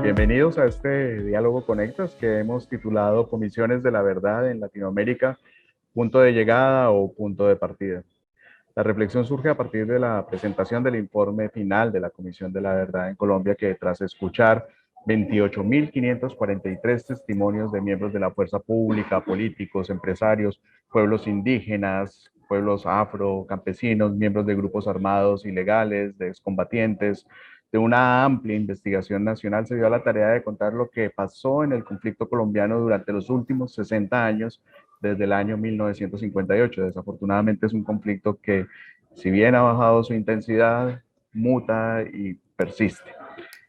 Bienvenidos a este Diálogo Conectas que hemos titulado Comisiones de la Verdad en Latinoamérica, punto de llegada o punto de partida. La reflexión surge a partir de la presentación del informe final de la Comisión de la Verdad en Colombia, que tras escuchar 28.543 testimonios de miembros de la fuerza pública, políticos, empresarios, pueblos indígenas, pueblos afro, campesinos, miembros de grupos armados ilegales, de excombatientes, de una amplia investigación nacional, se dio a la tarea de contar lo que pasó en el conflicto colombiano durante los últimos 60 años, desde el año 1958. Desafortunadamente es un conflicto que, si bien ha bajado su intensidad, muta y persiste.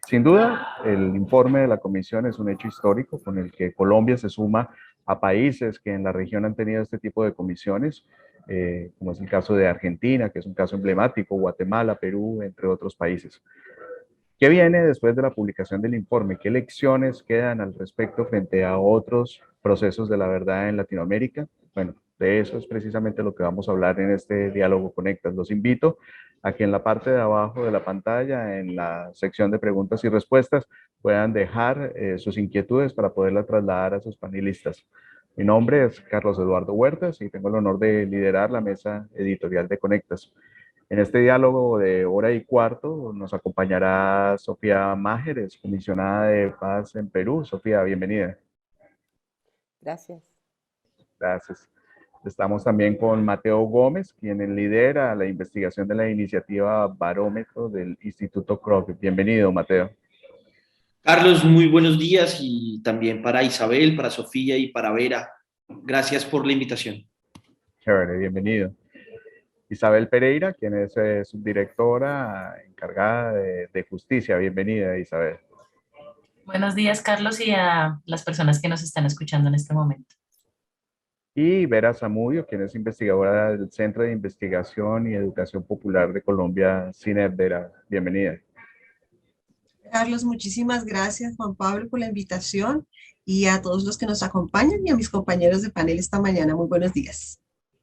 Sin duda, el informe de la Comisión es un hecho histórico con el que Colombia se suma a países que en la región han tenido este tipo de comisiones, como es el caso de Argentina, que es un caso emblemático, Guatemala, Perú, entre otros países. ¿Qué viene después de la publicación del informe? ¿Qué lecciones quedan al respecto frente a otros procesos de la verdad en Latinoamérica? Bueno, de eso es precisamente lo que vamos a hablar en este Diálogo Conectas. Los invito a que en la parte de abajo de la pantalla, en la sección de preguntas y respuestas, puedan dejar sus inquietudes para poderlas trasladar a sus panelistas. Mi nombre es Carlos Eduardo Huertas y tengo el honor de liderar la mesa editorial de Conectas. En este diálogo de hora y cuarto nos acompañará Sofía Májeres, comisionada de paz en Perú. Sofía, bienvenida. Gracias. Gracias. Estamos también con Mateo Gómez, quien lidera la investigación de la iniciativa Barómetro del Instituto Kroc. Bienvenido, Mateo. Carlos, muy buenos días, y también para Isabel, para Sofía y para Vera. Gracias por la invitación. Chévere, bienvenido. Isabel Pereira, quien es subdirectora encargada de justicia. Bienvenida, Isabel. Buenos días, Carlos, y a las personas que nos están escuchando en este momento. Y Vera Zamudio, quien es investigadora del Centro de Investigación y Educación Popular de Colombia, CINEP. Vera, bienvenida. Carlos, muchísimas gracias, Juan Pablo, por la invitación, y a todos los que nos acompañan y a mis compañeros de panel esta mañana. Muy buenos días.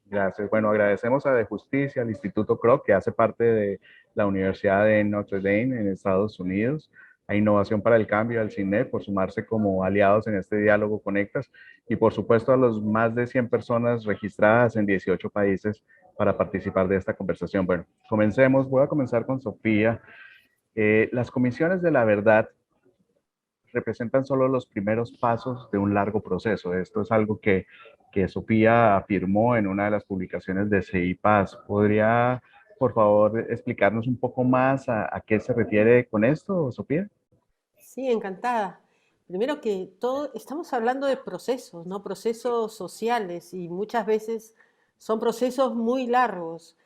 Gracias. Bueno, agradecemos a De Justicia, al Instituto Kroc, que hace parte de la Universidad de Notre Dame en Estados Unidos, a Innovación para el Cambio, al CINEP, por sumarse como aliados en este diálogo Conectas, y por supuesto a los más de 100 personas registradas en 18 países para participar de esta conversación. Bueno, comencemos. Voy a comenzar con Sofía. Las comisiones de la verdad representan solo los primeros pasos de un largo proceso. Esto es algo que Sofía afirmó en una de las publicaciones de CIPAS. ¿Podría, por favor, explicarnos un poco más a qué se refiere con esto, Sofía? Sí, encantada. Primero que todo, estamos hablando de procesos, ¿no? Procesos sociales, y muchas veces son procesos muy largos.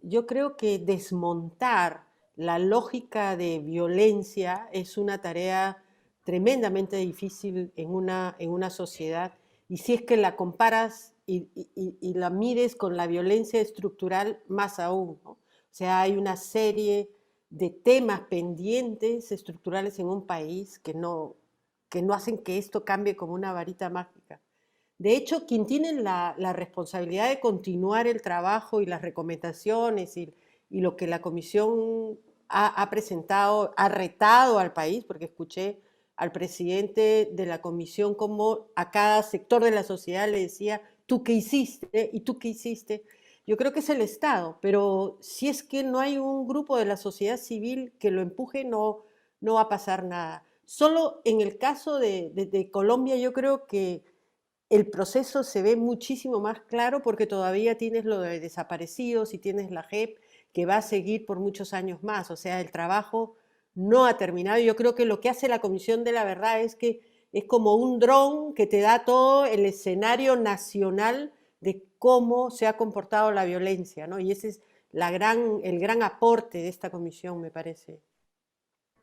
Yo creo que desmontar la lógica de violencia es una tarea tremendamente difícil en una sociedad, y si es que la comparas y la mides con la violencia estructural, más aún, ¿no? O sea, hay una serie de temas pendientes estructurales en un país que no hacen que esto cambie como una varita mágica. De hecho, quien tiene la responsabilidad de continuar el trabajo y las recomendaciones y lo que la Comisión ha presentado, ha retado al país, porque escuché al presidente de la Comisión como a cada sector de la sociedad le decía, ¿tú qué hiciste? ¿Y tú qué hiciste? Yo creo que es el Estado, pero si es que no hay un grupo de la sociedad civil que lo empuje, no va a pasar nada. Solo en el caso de Colombia, yo creo que el proceso se ve muchísimo más claro, porque todavía tienes lo de desaparecidos y tienes la JEP, que va a seguir por muchos años más. O sea, el trabajo no ha terminado. Yo creo que lo que hace la Comisión de la Verdad es que es como un dron que te da todo el escenario nacional de cómo se ha comportado la violencia, ¿no? Y ese es el gran aporte de esta comisión, me parece.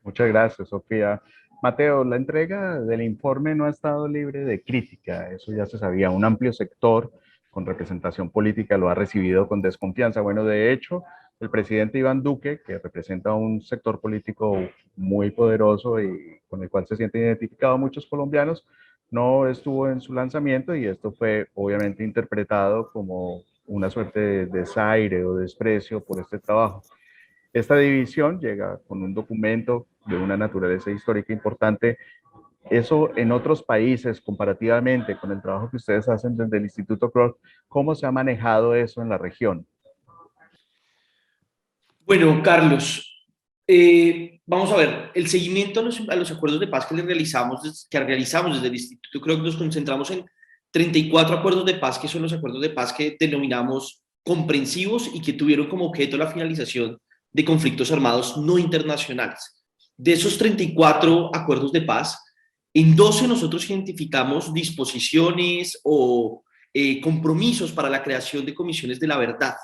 Muchas gracias, Sofía. Mateo, la entrega del informe no ha estado libre de crítica, eso ya se sabía. Un amplio sector con representación política lo ha recibido con desconfianza. Bueno, de hecho, el presidente Iván Duque, que representa un sector político muy poderoso y con el cual se sienten identificados muchos colombianos, no estuvo en su lanzamiento, y esto fue obviamente interpretado como una suerte de desaire o desprecio por este trabajo. Esta división llega con un documento de una naturaleza histórica importante. Eso en otros países, comparativamente con el trabajo que ustedes hacen desde el Instituto Kroll, ¿cómo se ha manejado eso en la región? Bueno, Carlos, vamos a ver, el seguimiento a los acuerdos de paz que realizamos desde el Instituto, creo que nos concentramos en 34 acuerdos de paz, que son los acuerdos de paz que denominamos comprensivos y que tuvieron como objeto la finalización de conflictos armados no internacionales. De esos 34 acuerdos de paz, en 12 nosotros identificamos disposiciones o compromisos para la creación de comisiones de la verdad.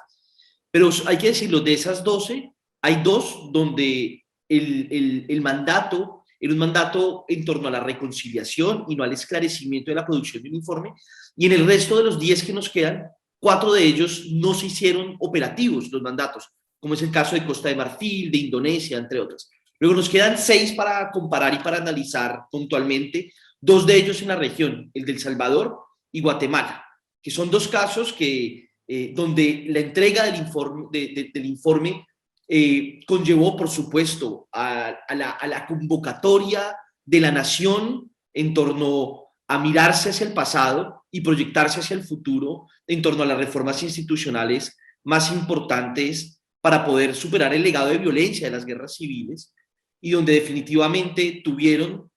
Pero hay que decirlo, de esas 12, hay dos donde el mandato era un mandato en torno a la reconciliación y no al esclarecimiento de la producción de un informe, y en el resto de los 10 que nos quedan, 4 de ellos no se hicieron operativos los mandatos, como es el caso de Costa de Marfil, de Indonesia, entre otras. Luego nos quedan 6 para comparar y para analizar puntualmente, 2 de ellos en la región, el de El Salvador y Guatemala, que son 2 casos que donde la entrega del informe conllevó, por supuesto, a la convocatoria de la nación en torno a mirarse hacia el pasado y proyectarse hacia el futuro en torno a las reformas institucionales más importantes para poder superar el legado de violencia de las guerras civiles, y donde definitivamente tuvieron,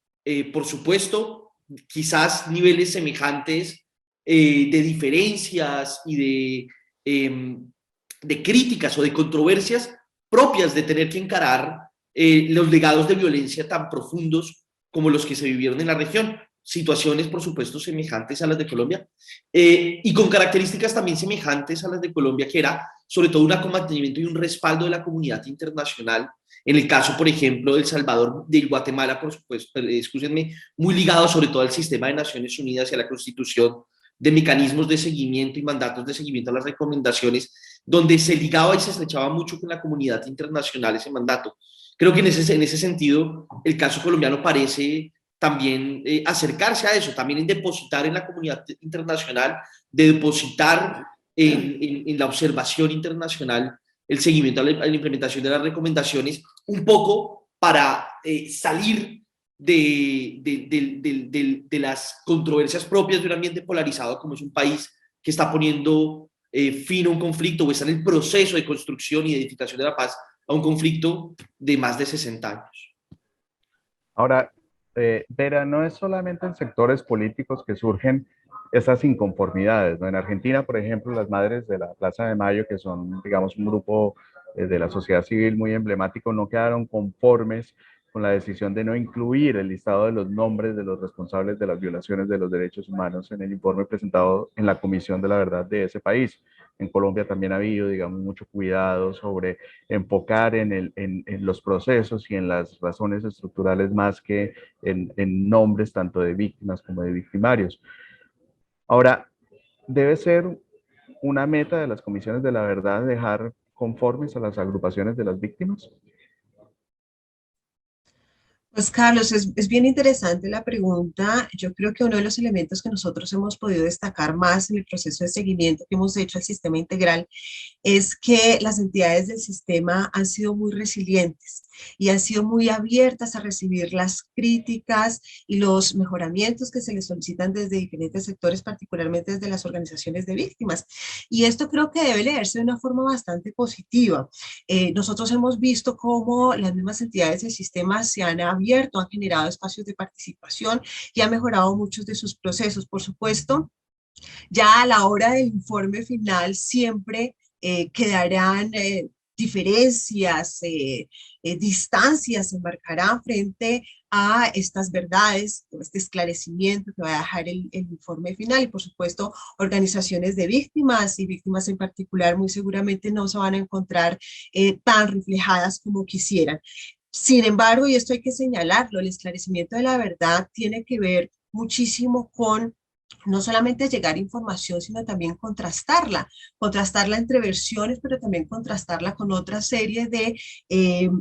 por supuesto, quizás niveles semejantes de diferencias y de críticas o de controversias propias de tener que encarar los legados de violencia tan profundos como los que se vivieron en la región. Situaciones, por supuesto, semejantes a las de Colombia y con características también semejantes a las de Colombia, que era sobre todo un acompañamiento y un respaldo de la comunidad internacional. En el caso, por ejemplo, de El Salvador, de Guatemala, por supuesto, excúsenme, muy ligado sobre todo al sistema de Naciones Unidas y a la Constitución, de mecanismos de seguimiento y mandatos de seguimiento a las recomendaciones, donde se ligaba y se estrechaba mucho con la comunidad internacional ese mandato. Creo que en ese sentido el caso colombiano parece también acercarse a eso, también en depositar en la comunidad internacional, de depositar en la observación internacional el seguimiento a la implementación de las recomendaciones, un poco para salir de las controversias propias de un ambiente polarizado como es un país que está poniendo fin a un conflicto o está en el proceso de construcción y de edificación de la paz a un conflicto de más de 60 años. Ahora, Vera, no es solamente en sectores políticos que surgen esas inconformidades, ¿no? En Argentina, por ejemplo, las Madres de la Plaza de Mayo, que son, digamos, un grupo de la sociedad civil muy emblemático, no quedaron conformes con la decisión de no incluir el listado de los nombres de los responsables de las violaciones de los derechos humanos en el informe presentado en la Comisión de la Verdad de ese país. En Colombia también ha habido, digamos, mucho cuidado sobre enfocar en los procesos y en las razones estructurales más que en nombres tanto de víctimas como de victimarios. Ahora, debe ser una meta de las comisiones de la verdad dejar conformes a las agrupaciones de las víctimas. Pues Carlos, es bien interesante la pregunta. Yo creo que uno de los elementos que nosotros hemos podido destacar más en el proceso de seguimiento que hemos hecho al sistema integral es que las entidades del sistema han sido muy resilientes y han sido muy abiertas a recibir las críticas y los mejoramientos que se les solicitan desde diferentes sectores, particularmente desde las organizaciones de víctimas. Y esto creo que debe leerse de una forma bastante positiva. Nosotros hemos visto cómo las mismas entidades del sistema se han abierto, han generado espacios de participación y han mejorado muchos de sus procesos. Por supuesto, ya a la hora del informe final siempre quedarán diferencias, distancias se marcarán frente a estas verdades, este esclarecimiento que va a dejar el informe final, y por supuesto organizaciones de víctimas y víctimas en particular muy seguramente no se van a encontrar tan reflejadas como quisieran. Sin embargo, y esto hay que señalarlo, el esclarecimiento de la verdad tiene que ver muchísimo con no solamente llegar información, sino también contrastarla entre versiones, pero también contrastarla con otra serie de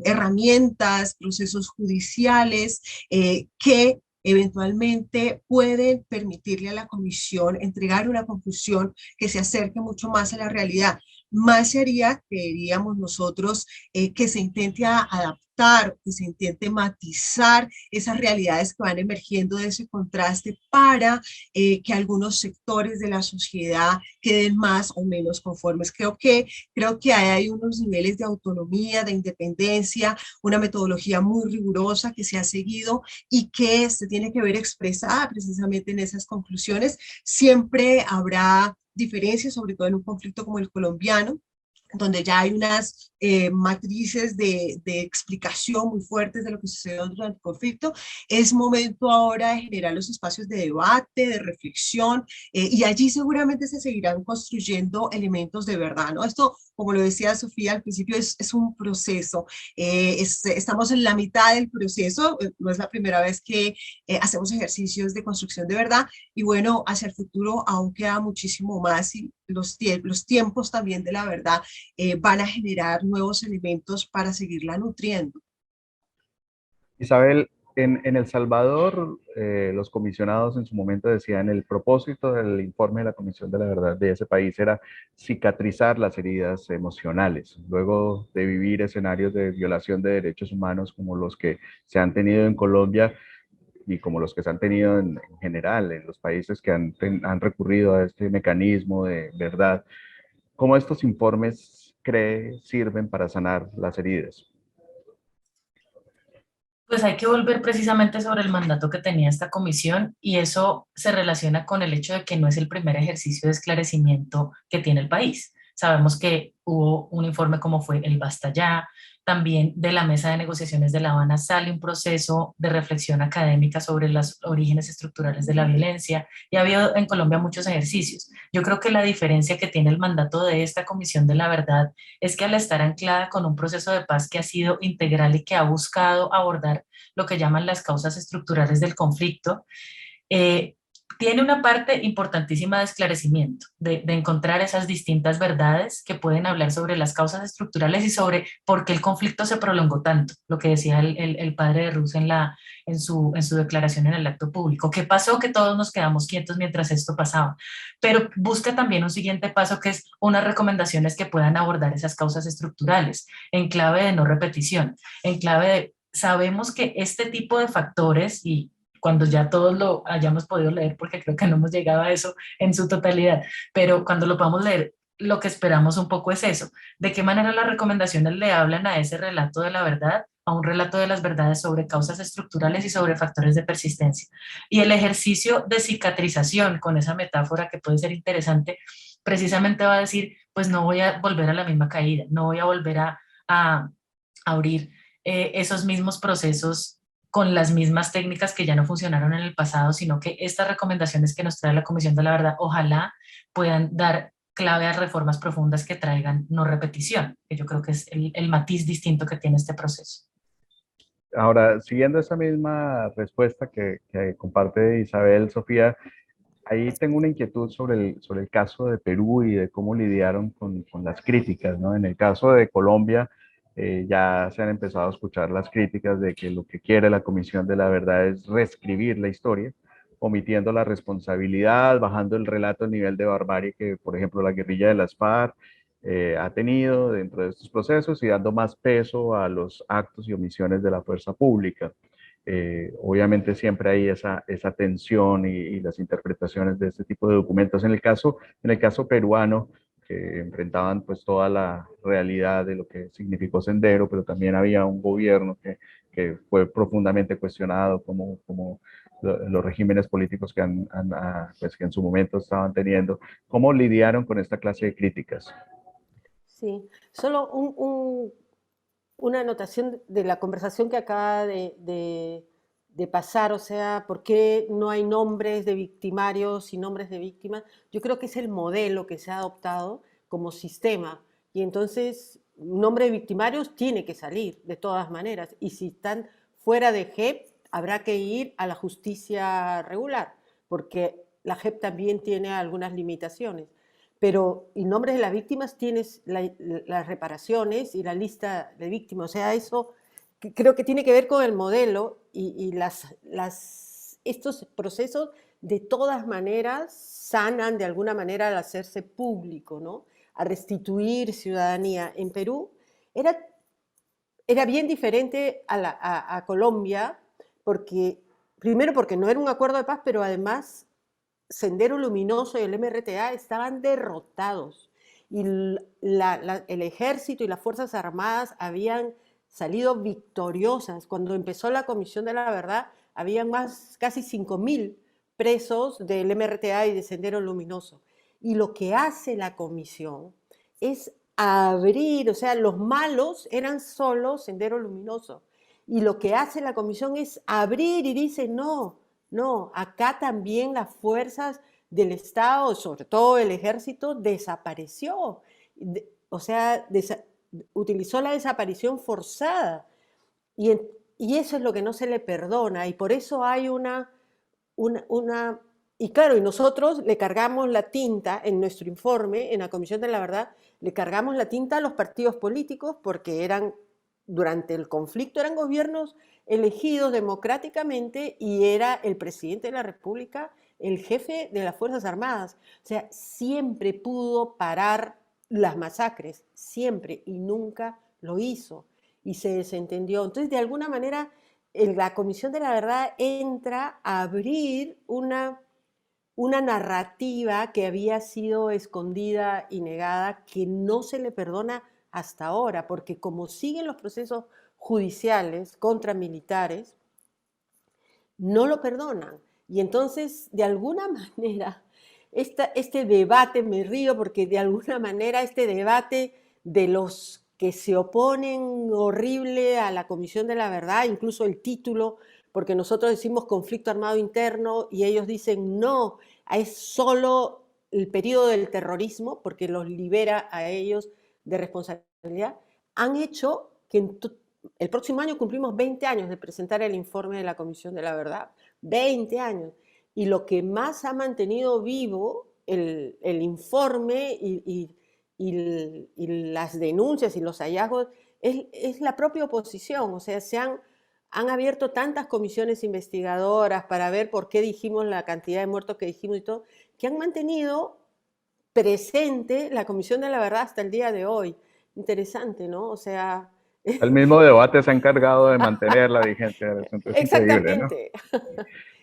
herramientas, procesos judiciales que eventualmente pueden permitirle a la comisión entregar una conclusión que se acerque mucho más a la realidad. más se haría, creeríamos nosotros, que se intente adaptar, que se intente matizar esas realidades que van emergiendo de ese contraste para que algunos sectores de la sociedad queden más o menos conformes. Creo que hay unos niveles de autonomía, de independencia, una metodología muy rigurosa que se ha seguido y que se tiene que ver expresada precisamente en esas conclusiones. Siempre habrá diferencias, sobre todo en un conflicto como el colombiano, donde ya hay unas matrices de explicación muy fuertes de lo que sucedió durante el conflicto. Es momento ahora de generar los espacios de debate, de reflexión, y allí seguramente se seguirán construyendo elementos de verdad, ¿no? Esto, como lo decía Sofía al principio, es un proceso. Estamos en la mitad del proceso, no es la primera vez que hacemos ejercicios de construcción de verdad, y bueno, hacia el futuro aún queda muchísimo más, y los tiempos también de la verdad van a generar nuevos elementos para seguirla nutriendo. Isabel, en El Salvador, los comisionados en su momento decían el propósito del informe de la Comisión de la Verdad de ese país era cicatrizar las heridas emocionales, luego de vivir escenarios de violación de derechos humanos como los que se han tenido en Colombia y como los que se han tenido en general en los países que han recurrido a este mecanismo de verdad. ¿Cómo estos informes cree sirven para sanar las heridas? Pues hay que volver precisamente sobre el mandato que tenía esta comisión y eso se relaciona con el hecho de que no es el primer ejercicio de esclarecimiento que tiene el país. Sabemos que hubo un informe como fue el Basta Ya, también de la Mesa de Negociaciones de La Habana sale un proceso de reflexión académica sobre los orígenes estructurales de la violencia y ha habido en Colombia muchos ejercicios. Yo creo que la diferencia que tiene el mandato de esta Comisión de la Verdad es que al estar anclada con un proceso de paz que ha sido integral y que ha buscado abordar lo que llaman las causas estructurales del conflicto, eh, tiene una parte importantísima de esclarecimiento, de encontrar esas distintas verdades que pueden hablar sobre las causas estructurales y sobre por qué el conflicto se prolongó tanto, lo que decía el padre de Ruz en su declaración en el acto público. ¿Qué pasó? Que todos nos quedamos quietos mientras esto pasaba, pero busca también un siguiente paso que es unas recomendaciones que puedan abordar esas causas estructurales en clave de no repetición, en clave de sabemos que este tipo de factores y cuando ya todos lo hayamos podido leer, porque creo que no hemos llegado a eso en su totalidad, pero cuando lo podamos leer, lo que esperamos un poco es eso, de qué manera las recomendaciones le hablan a ese relato de la verdad, a un relato de las verdades sobre causas estructurales y sobre factores de persistencia. Y el ejercicio de cicatrización, con esa metáfora que puede ser interesante, precisamente va a decir, pues no voy a volver a la misma caída, no voy a volver a abrir esos mismos procesos con las mismas técnicas que ya no funcionaron en el pasado, sino que estas recomendaciones que nos trae la Comisión de la Verdad, ojalá puedan dar clave a reformas profundas que traigan no repetición, que yo creo que es el matiz distinto que tiene este proceso. Ahora, siguiendo esa misma respuesta que comparte Isabel, Sofía, ahí tengo una inquietud sobre el caso de Perú y de cómo lidiaron con las críticas, ¿no? En el caso de Colombia, ya se han empezado a escuchar las críticas de que lo que quiere la Comisión de la Verdad es reescribir la historia, omitiendo la responsabilidad, bajando el relato al nivel de barbarie que, por ejemplo, la guerrilla de las FARC ha tenido dentro de estos procesos y dando más peso a los actos y omisiones de la fuerza pública. Obviamente siempre hay esa tensión y las interpretaciones de este tipo de documentos. En el caso peruano, que enfrentaban pues toda la realidad de lo que significó Sendero, pero también había un gobierno que fue profundamente cuestionado como los regímenes políticos pues, que en su momento estaban teniendo. ¿Cómo lidiaron con esta clase de críticas? Sí, solo una anotación de la conversación que acaba de pasar, o sea, ¿por qué no hay nombres de victimarios y nombres de víctimas? Yo creo que es el modelo que se ha adoptado como sistema y entonces un nombre de victimarios tiene que salir de todas maneras y si están fuera de JEP habrá que ir a la justicia regular porque la JEP también tiene algunas limitaciones. Pero en nombre de las víctimas tienes las reparaciones y la lista de víctimas. O sea, eso creo que tiene que ver con el modelo y estos procesos de todas maneras sanan de alguna manera al hacerse público, ¿no? a restituir ciudadanía. En Perú era bien diferente a Colombia, primero porque no era un acuerdo de paz, pero además Sendero Luminoso y el MRTA estaban derrotados y el ejército y las Fuerzas Armadas habían salido victoriosas. Cuando empezó la Comisión de la Verdad, habían casi 5.000 presos del MRTA y de Sendero Luminoso. Y lo que hace la comisión es abrir, o sea, los malos eran solo Sendero Luminoso. Y lo que hace la comisión es abrir y dice, no, acá también las fuerzas del Estado, sobre todo el ejército, desapareció. O sea, utilizó la desaparición forzada. Y eso es lo que no se le perdona. Y por eso hay y claro, y nosotros le cargamos la tinta en nuestro informe, en la Comisión de la Verdad, le cargamos la tinta a los partidos políticos porque durante el conflicto eran gobiernos elegidos democráticamente y era el presidente de la República el jefe de las Fuerzas Armadas. O sea, siempre pudo parar las masacres, siempre, y nunca lo hizo. Y se desentendió. Entonces, de alguna manera, la Comisión de la Verdad entra a abrir una narrativa que había sido escondida y negada, que no se le perdona hasta ahora, porque como siguen los procesos judiciales contra militares, no lo perdonan. Y entonces, de alguna manera, este debate, me río porque de alguna manera este debate de los que se oponen horrible a la Comisión de la Verdad, incluso el título, porque nosotros decimos conflicto armado interno y ellos dicen no, es solo el periodo del terrorismo, porque los libera a ellos de responsabilidad, han hecho que el próximo año cumplimos 20 años de presentar el informe de la Comisión de la Verdad, 20 años, y lo que más ha mantenido vivo el informe y las denuncias y los hallazgos es la propia oposición. O sea, han abierto tantas comisiones investigadoras para ver por qué dijimos la cantidad de muertos que dijimos y todo, que han mantenido presente la Comisión de la Verdad hasta el día de hoy. Interesante, ¿no? O sea... El mismo debate se ha encargado de mantener la vigencia del asunto. Es increíble, ¿no? Exactamente.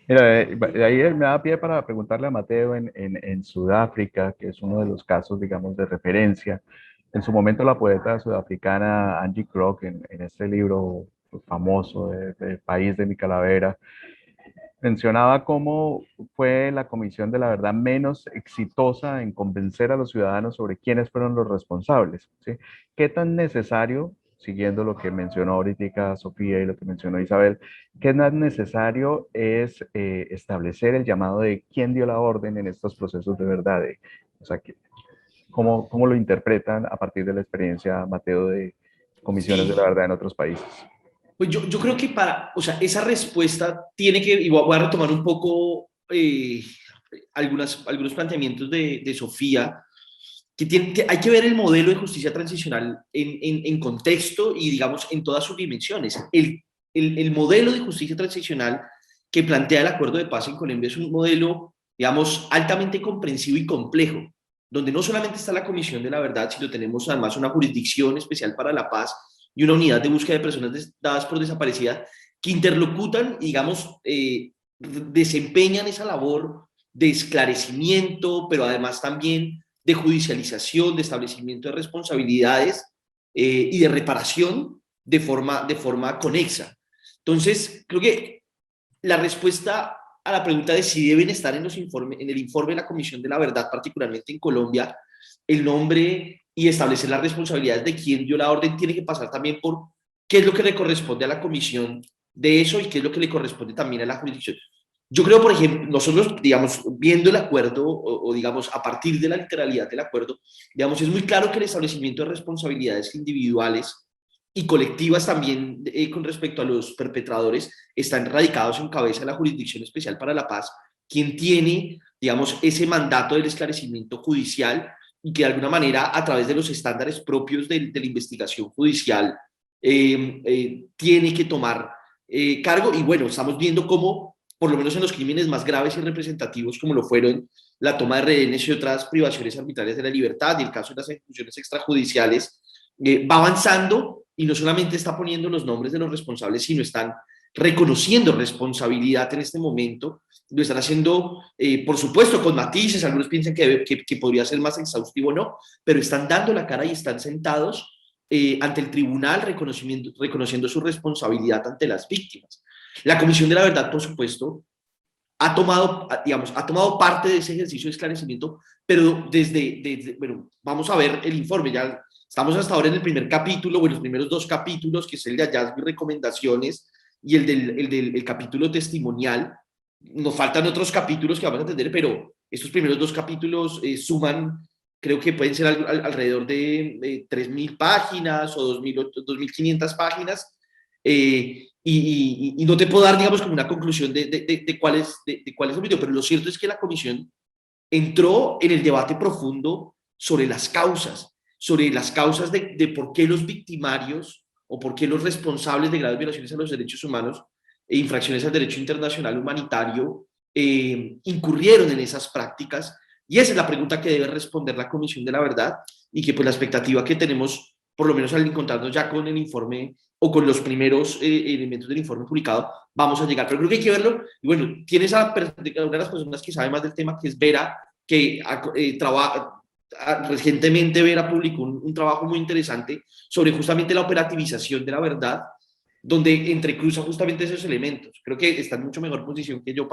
Mira, de ahí me da pie para preguntarle a Mateo en Sudáfrica, que es uno de los casos, digamos, de referencia. En su momento, la poeta sudafricana Angie Krog, en este libro famoso de País de mi Calavera, mencionaba cómo fue la Comisión de la Verdad menos exitosa en convencer a los ciudadanos sobre quiénes fueron los responsables, ¿sí? ¿Qué tan necesario, siguiendo lo que mencionó ahorita Sofía y lo que mencionó Isabel, qué tan necesario es establecer el llamado de quién dio la orden en estos procesos de verdad? O sea, ¿cómo lo interpretan a partir de la experiencia, Mateo, de comisiones de la verdad en otros países? Pues yo creo que o sea, esa respuesta tiene que, y voy a retomar un poco algunos planteamientos de Sofía, que hay que ver el modelo de justicia transicional en contexto y, digamos, en todas sus dimensiones. El modelo de justicia transicional que plantea el acuerdo de paz en Colombia es un modelo, digamos, altamente comprensivo y complejo, donde no solamente está la Comisión de la Verdad, sino tenemos además una jurisdicción especial para la paz y una unidad de búsqueda de personas dadas por desaparecidas que interlocutan y, digamos, desempeñan esa labor de esclarecimiento, pero además también de judicialización, de establecimiento de responsabilidades y de reparación de forma conexa. Entonces, creo que la respuesta a la pregunta de si deben estar en el informe de la Comisión de la Verdad, particularmente en Colombia, el nombre y establecer las responsabilidades de quién dio la orden tiene que pasar también por qué es lo que le corresponde a la comisión de eso y qué es lo que le corresponde también a la jurisdicción. Yo creo, por ejemplo, nosotros, digamos, viendo el acuerdo o digamos, a partir de la literalidad del acuerdo, digamos, es muy claro que el establecimiento de responsabilidades individuales y colectivas también con respecto a los perpetradores están radicados en cabeza de la Jurisdicción Especial para la Paz, quien tiene, digamos, ese mandato del esclarecimiento judicial y que de alguna manera, a través de los estándares propios de la investigación tiene que tomar cargo. Y bueno, estamos viendo cómo por lo menos en los crímenes más graves y representativos, como lo fueron la toma de rehenes y otras privaciones arbitrarias de la libertad, y el caso de las ejecuciones extrajudiciales, va avanzando y no solamente está poniendo los nombres de los responsables, sino están reconociendo responsabilidad en este momento. Lo están haciendo, por supuesto, con matices. Algunos piensan que podría ser más exhaustivo o no, pero están dando la cara y están sentados ante el tribunal reconociendo su responsabilidad ante las víctimas. La Comisión de la Verdad, por supuesto, ha tomado parte de ese ejercicio de esclarecimiento, pero bueno, vamos a ver el informe. Ya estamos hasta ahora en el primer capítulo, o en los primeros 2 capítulos, que es el de hallazgo y recomendaciones, y el capítulo testimonial. Nos faltan otros capítulos que vamos a entender, pero estos primeros 2 capítulos suman, creo que pueden ser alrededor de 3.000 páginas o 2.500 páginas, y no te puedo dar, digamos, como una conclusión de cuál es el video, pero lo cierto es que la comisión entró en el debate profundo sobre las causas de por qué los victimarios o por qué los responsables de graves violaciones a los derechos humanos e infracciones al derecho internacional humanitario incurrieron en esas prácticas. Y esa es la pregunta que debe responder la Comisión de la Verdad, y que pues la expectativa que tenemos, por lo menos al encontrarnos ya con el informe o con los primeros elementos del informe publicado, vamos a llegar. Pero creo que hay que verlo. Y bueno, tienes a una de las personas que sabe más del tema, que es Vera, que recientemente Vera publicó un trabajo muy interesante sobre justamente la operativización de la verdad, donde entrecruza justamente esos elementos. Creo que está en mucho mejor posición que yo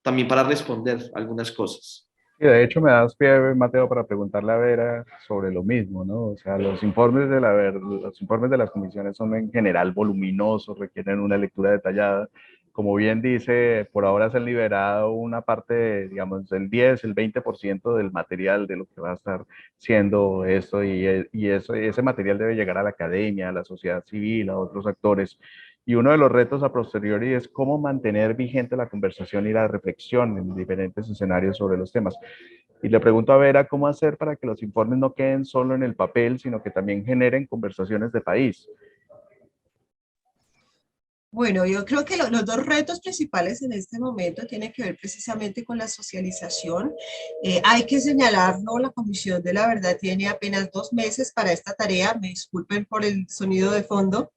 también para responder algunas cosas. Y de hecho me das pie, Mateo, para preguntarle a Vera sobre lo mismo, ¿no? O sea, los informes los informes de las comisiones son en general voluminosos, requieren una lectura detallada. Como bien dice, por ahora se han liberado una parte, digamos, el 10, el 20% del material de lo que va a estar siendo esto, y ese material debe llegar a la academia, a la sociedad civil, a otros actores. Y uno de los retos a posteriori es cómo mantener vigente la conversación y la reflexión en diferentes escenarios sobre los temas. Y le pregunto a Vera cómo hacer para que los informes no queden solo en el papel, sino que también generen conversaciones de país. Bueno, yo creo que los 2 retos principales en este momento tienen que ver precisamente con la socialización. Hay que señalarlo, la Comisión de la Verdad tiene apenas 2 meses para esta tarea. Me disculpen por el sonido de fondo.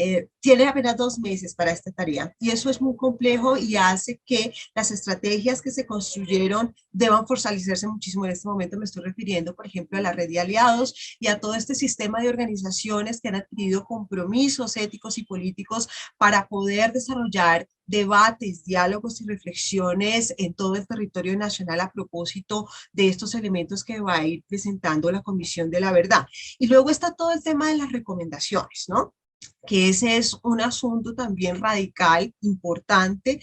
Eh, tiene apenas 2 meses para esta tarea, y eso es muy complejo y hace que las estrategias que se construyeron deban fortalecerse muchísimo. En este momento me estoy refiriendo, por ejemplo, a la red de aliados y a todo este sistema de organizaciones que han adquirido compromisos éticos y políticos para poder desarrollar debates, diálogos y reflexiones en todo el territorio nacional a propósito de estos elementos que va a ir presentando la Comisión de la Verdad. Y luego está todo el tema de las recomendaciones, ¿no? Que ese es un asunto también radical, importante,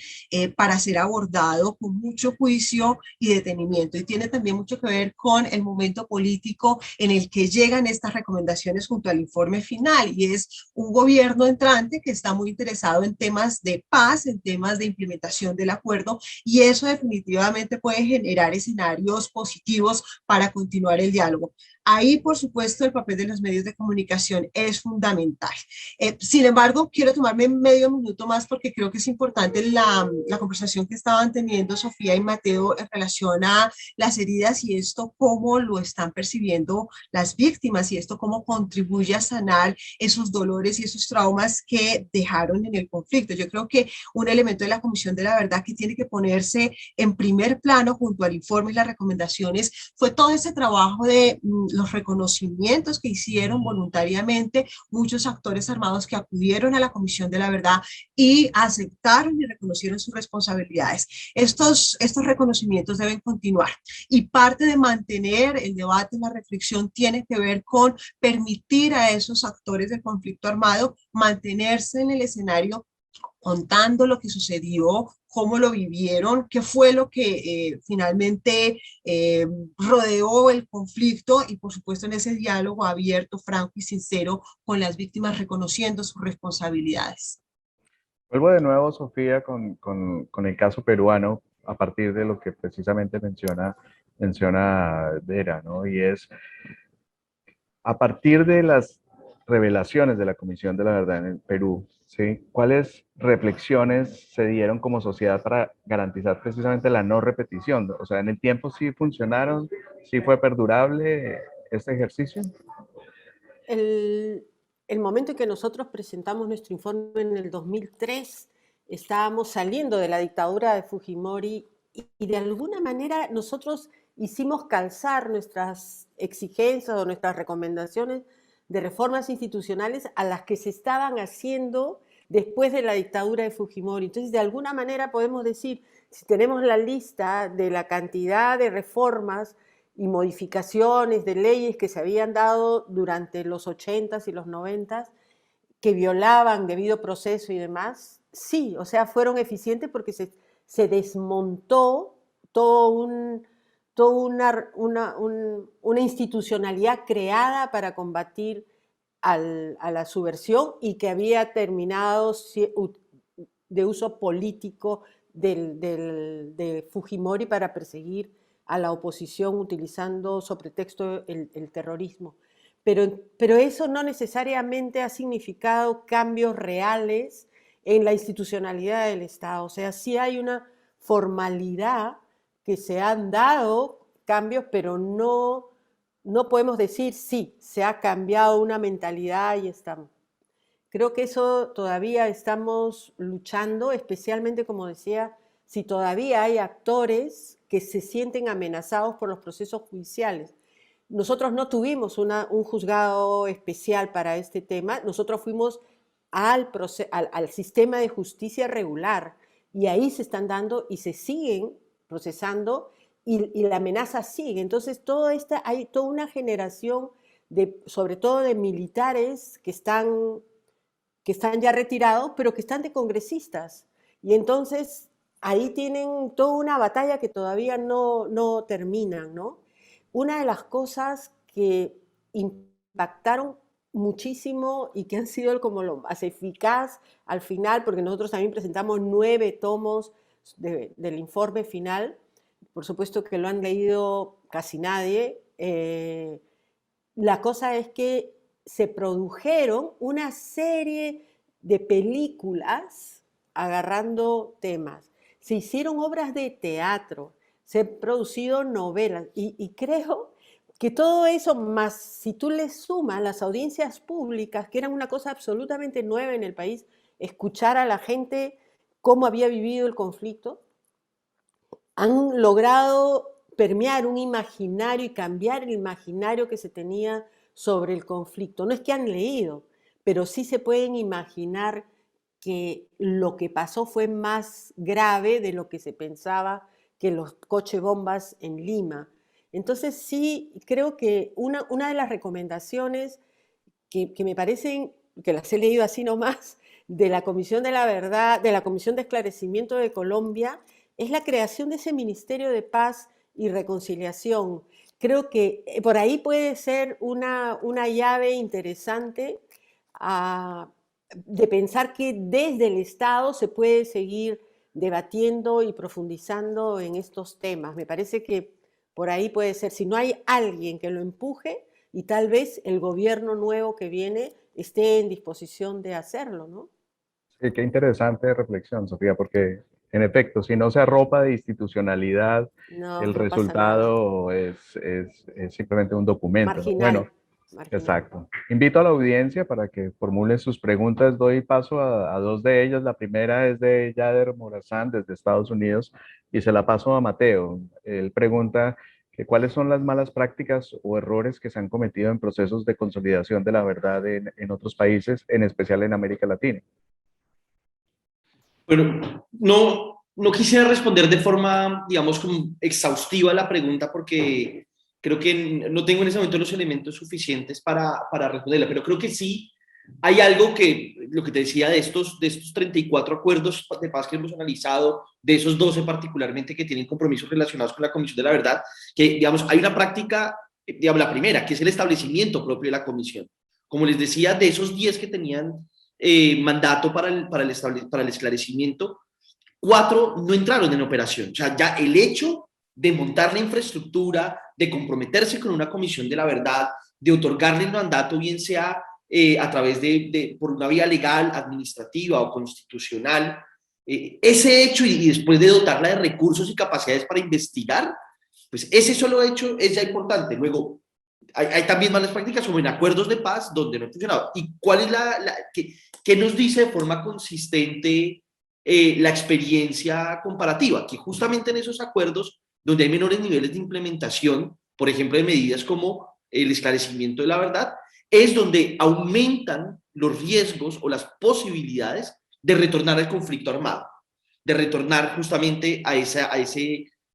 para ser abordado con mucho juicio y detenimiento. Y tiene también mucho que ver con el momento político en el que llegan estas recomendaciones junto al informe final. Y es un gobierno entrante que está muy interesado en temas de paz, en temas de implementación del acuerdo, y eso definitivamente puede generar escenarios positivos para continuar el diálogo. Ahí, por supuesto, el papel de los medios de comunicación es fundamental. Sin embargo, quiero tomarme medio minuto más porque creo que es importante la conversación que estaban teniendo Sofía y Mateo en relación a las heridas y esto cómo lo están percibiendo las víctimas y esto cómo contribuye a sanar esos dolores y esos traumas que dejaron en el conflicto. Yo creo que un elemento de la Comisión de la Verdad que tiene que ponerse en primer plano junto al informe y las recomendaciones fue todo ese trabajo de los reconocimientos que hicieron voluntariamente muchos actores armados que acudieron a la Comisión de la Verdad y aceptaron y reconocieron sus responsabilidades. Estos reconocimientos deben continuar y parte de mantener el debate, la reflexión, tiene que ver con permitir a esos actores del conflicto armado mantenerse en el escenario contando lo que sucedió, cómo lo vivieron, qué fue lo que finalmente rodeó el conflicto y por supuesto en ese diálogo abierto, franco y sincero con las víctimas reconociendo sus responsabilidades. Vuelvo de nuevo, Sofía, con el caso peruano, a partir de lo que precisamente menciona Vera, ¿no? Y es, a partir de las revelaciones de la Comisión de la Verdad en el Perú, ¿sí? ¿Cuáles reflexiones se dieron como sociedad para garantizar precisamente la no repetición? O sea, ¿en el tiempo sí funcionaron? ¿Sí fue perdurable este ejercicio? El, el momento en que nosotros presentamos nuestro informe en el 2003, estábamos saliendo de la dictadura de Fujimori y de alguna manera nosotros hicimos calzar nuestras exigencias o nuestras recomendaciones de reformas institucionales a las que se estaban haciendo después de la dictadura de Fujimori. Entonces, de alguna manera podemos decir, si tenemos la lista de la cantidad de reformas y modificaciones de leyes que se habían dado durante los 80s y los 90s, que violaban debido proceso y demás, sí, o sea, fueron eficientes porque se desmontó todo una institucionalidad creada para combatir a la subversión y que había terminado de uso político de Fujimori para perseguir a la oposición utilizando sobre texto el terrorismo. Pero eso no necesariamente ha significado cambios reales en la institucionalidad del Estado. O sea, sí hay una formalidad que se han dado cambios, pero no podemos decir sí, se ha cambiado una mentalidad y estamos. Creo que eso todavía estamos luchando, especialmente, como decía, si todavía hay actores que se sienten amenazados por los procesos judiciales. Nosotros no tuvimos un juzgado especial para este tema, nosotros fuimos al sistema de justicia regular y ahí se están dando y se siguen procesando y la amenaza sigue. Entonces, hay toda una generación, sobre todo de militares que están ya retirados, pero que están de congresistas. Y entonces ahí tienen toda una batalla que todavía no terminan, ¿no? Una de las cosas que impactaron muchísimo y que han sido como lo más eficaz al final, porque nosotros también presentamos 9 tomos del informe final, por supuesto que lo han leído casi nadie, la cosa es que se produjeron una serie de películas agarrando temas. Se hicieron obras de teatro, se han producido novelas y creo que todo eso, más si tú le sumas las audiencias públicas, que eran una cosa absolutamente nueva en el país, escuchar a la gente cómo había vivido el conflicto, han logrado permear un imaginario y cambiar el imaginario que se tenía sobre el conflicto. No es que han leído, pero sí se pueden imaginar que lo que pasó fue más grave de lo que se pensaba que los coche bombas en Lima. Entonces sí, creo que una de las recomendaciones que me parecen, que las he leído así nomás, de la Comisión de la Verdad, de la Comisión de Esclarecimiento de Colombia, es la creación de ese Ministerio de Paz y Reconciliación. Creo que por ahí puede ser una llave interesante de pensar que desde el Estado se puede seguir debatiendo y profundizando en estos temas. Me parece que por ahí puede ser, si no hay alguien que lo empuje, y tal vez el gobierno nuevo que viene esté en disposición de hacerlo, ¿no? Sí, qué interesante reflexión, Sofía, porque en efecto, si no se arropa de institucionalidad, No, el no pasa nada. resultado es simplemente un documento, ¿no? Marginal, Bueno, marginal. exacto. Invito a la audiencia para que formule sus preguntas. Doy paso a dos de ellas. La primera es de Yader Morazán desde Estados Unidos y se la paso a Mateo. Él pregunta que cuáles son las malas prácticas o errores que se han cometido en procesos de consolidación de la verdad en otros países, en especial en América Latina. Bueno, no quisiera responder de forma, digamos, como exhaustiva a la pregunta porque creo que no tengo en ese momento los elementos suficientes para responderla, pero creo que sí hay algo que, lo que te decía de estos 34 acuerdos de paz que hemos analizado, de esos 12 particularmente que tienen compromisos relacionados con la Comisión de la Verdad, que, digamos, hay una práctica, digamos, la primera, que es el establecimiento propio de la Comisión. Como les decía, de esos 10 que tenían mandato para el esclarecimiento, 4 no entraron en operación. O sea, ya el hecho de montar la infraestructura, de comprometerse con una comisión de la verdad, de otorgarle el mandato, bien sea a través por una vía legal, administrativa o constitucional, ese hecho y después de dotarla de recursos y capacidades para investigar, pues ese solo hecho es ya importante. Luego, hay también malas prácticas como en acuerdos de paz donde no ha funcionado. ¿Y cuál es qué nos dice de forma consistente la experiencia comparativa? Que justamente en esos acuerdos donde hay menores niveles de implementación, por ejemplo, de medidas como el esclarecimiento de la verdad, es donde aumentan los riesgos o las posibilidades de retornar al conflicto armado, de retornar justamente a ese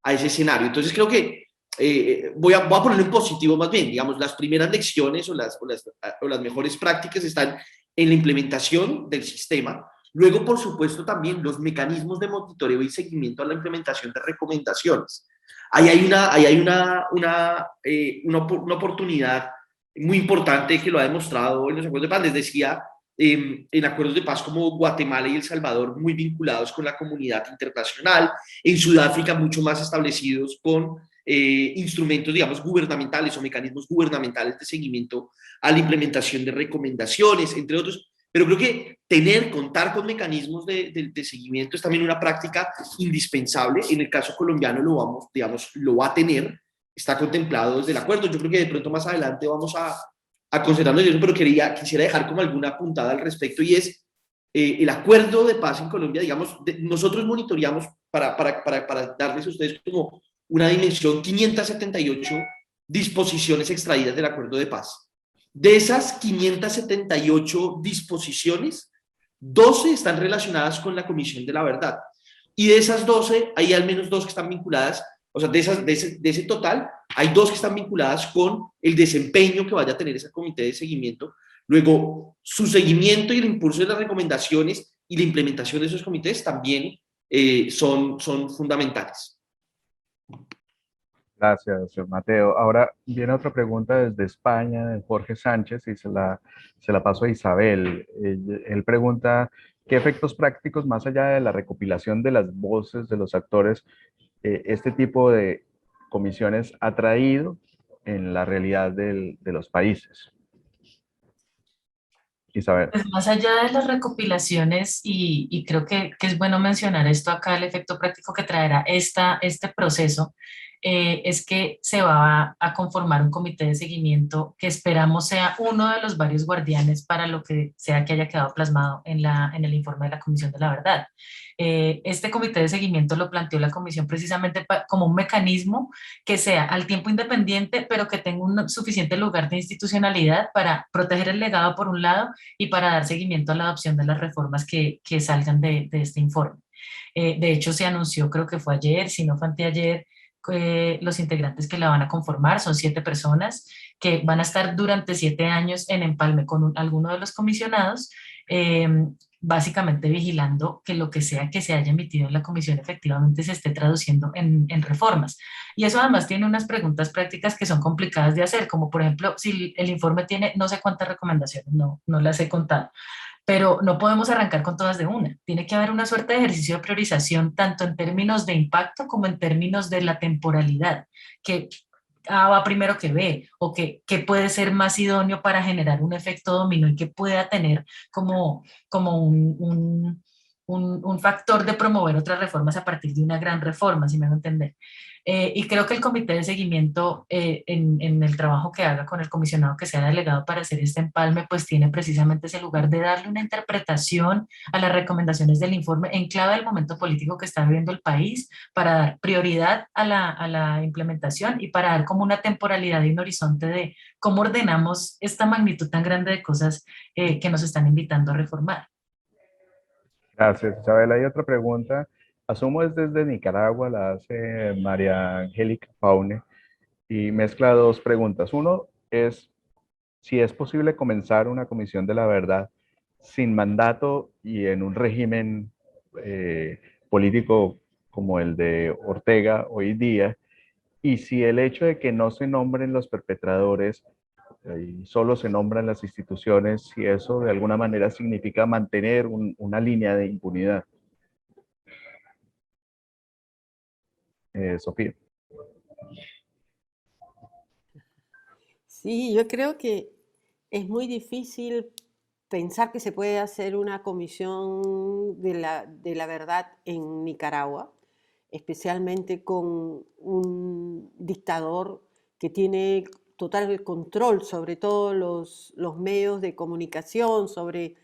escenario. Entonces creo que voy a ponerlo en positivo más bien, digamos, las primeras lecciones o las mejores prácticas están en la implementación del sistema. Luego, por supuesto, también los mecanismos de monitoreo y seguimiento a la implementación de recomendaciones. Ahí hay una oportunidad muy importante que lo ha demostrado en los acuerdos de paz. Les decía, en acuerdos de paz como Guatemala y El Salvador, muy vinculados con la comunidad internacional, en Sudáfrica mucho más establecidos con instrumentos, digamos, gubernamentales o mecanismos gubernamentales de seguimiento a la implementación de recomendaciones, entre otros. Pero creo que contar con mecanismos de seguimiento es también una práctica indispensable. En el caso colombiano lo va a tener, está contemplado desde el acuerdo. Yo creo que de pronto más adelante vamos a concentrarnos en eso, pero quisiera dejar como alguna puntada al respecto, y es el acuerdo de paz en Colombia. Digamos, nosotros monitoreamos para darles a ustedes como una dimensión, 578 disposiciones extraídas del acuerdo de paz. De esas 578 disposiciones, 12 están relacionadas con la Comisión de la Verdad. Y de esas 12, hay al menos 2 que están vinculadas, o sea, de ese total, hay 2 que están vinculadas con el desempeño que vaya a tener ese comité de seguimiento. Luego, su seguimiento y el impulso de las recomendaciones y la implementación de esos comités también son fundamentales. Gracias, señor Mateo. Ahora viene otra pregunta desde España, de Jorge Sánchez, y se la paso a Isabel. Él pregunta, ¿qué efectos prácticos, más allá de la recopilación de las voces de los actores, este tipo de comisiones ha traído en la realidad de los países? Isabel. Pues más allá de las recopilaciones, y creo que es bueno mencionar esto acá, el efecto práctico que traerá este proceso, es que se va a conformar un comité de seguimiento que esperamos sea uno de los varios guardianes para lo que sea que haya quedado plasmado en el informe de la Comisión de la Verdad. Este comité de seguimiento lo planteó la Comisión precisamente como un mecanismo que sea al tiempo independiente, pero que tenga un suficiente lugar de institucionalidad para proteger el legado por un lado y para dar seguimiento a la adopción de las reformas que salgan de este informe. De hecho, se anunció, creo que fue ayer, si no fue anteayer, los integrantes que la van a conformar, son 7 personas que van a estar durante 7 años en empalme con alguno de los comisionados, básicamente vigilando que lo que sea que se haya emitido en la comisión efectivamente se esté traduciendo en reformas. Y eso además tiene unas preguntas prácticas que son complicadas de hacer, como por ejemplo, si el informe tiene no sé cuántas recomendaciones, no las he contado, pero no podemos arrancar con todas de una. Tiene que haber una suerte de ejercicio de priorización, tanto en términos de impacto como en términos de la temporalidad, que A va primero que B, o que puede ser más idóneo para generar un efecto dominó y que pueda tener como un factor de promover otras reformas a partir de una gran reforma, si me van a entender. Y creo que el comité de seguimiento, en el trabajo que haga con el comisionado que sea delegado para hacer este empalme, pues tiene precisamente ese lugar de darle una interpretación a las recomendaciones del informe en clave del momento político que está viviendo el país, para dar prioridad a la implementación y para dar como una temporalidad y un horizonte de cómo ordenamos esta magnitud tan grande de cosas que nos están invitando a reformar. Gracias, Isabel. Hay otra pregunta. Asumo es desde Nicaragua, la hace María Angélica Paune, y mezcla 2 preguntas. Uno es si es posible comenzar una comisión de la verdad sin mandato y en un régimen político como el de Ortega hoy día, y si el hecho de que no se nombren los perpetradores y solo se nombran las instituciones, si eso de alguna manera significa mantener una línea de impunidad. Sofía. Sí, yo creo que es muy difícil pensar que se puede hacer una comisión de la verdad en Nicaragua, especialmente con un dictador que tiene total control sobre todos los medios de comunicación, sobre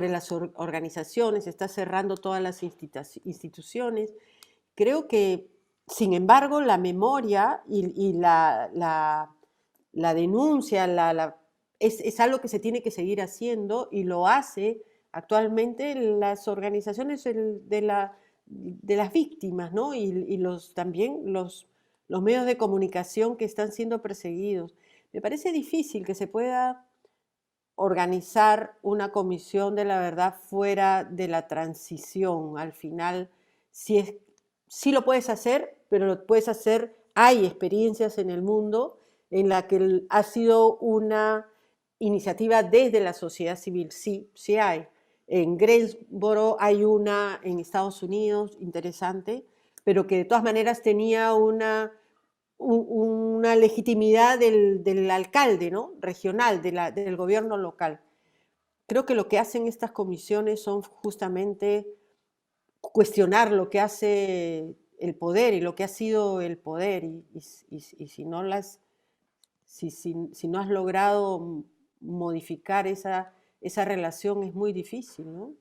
las organizaciones, está cerrando todas las instituciones. Creo que, sin embargo, la memoria y la denuncia es algo que se tiene que seguir haciendo y lo hace actualmente las organizaciones de las víctimas, ¿no? Y también los medios de comunicación que están siendo perseguidos. Me parece difícil que se pueda organizar una comisión de la verdad fuera de la transición. Al final, sí lo puedes hacer, pero lo puedes hacer, hay experiencias en el mundo en la que ha sido una iniciativa desde la sociedad civil, sí hay. En Greensboro hay una en Estados Unidos, interesante, pero que de todas maneras tenía una legitimidad del alcalde, ¿no? Regional, del gobierno local. Creo que lo que hacen estas comisiones son justamente cuestionar lo que hace el poder y lo que ha sido el poder, y si no si no has logrado modificar esa relación es muy difícil, ¿no?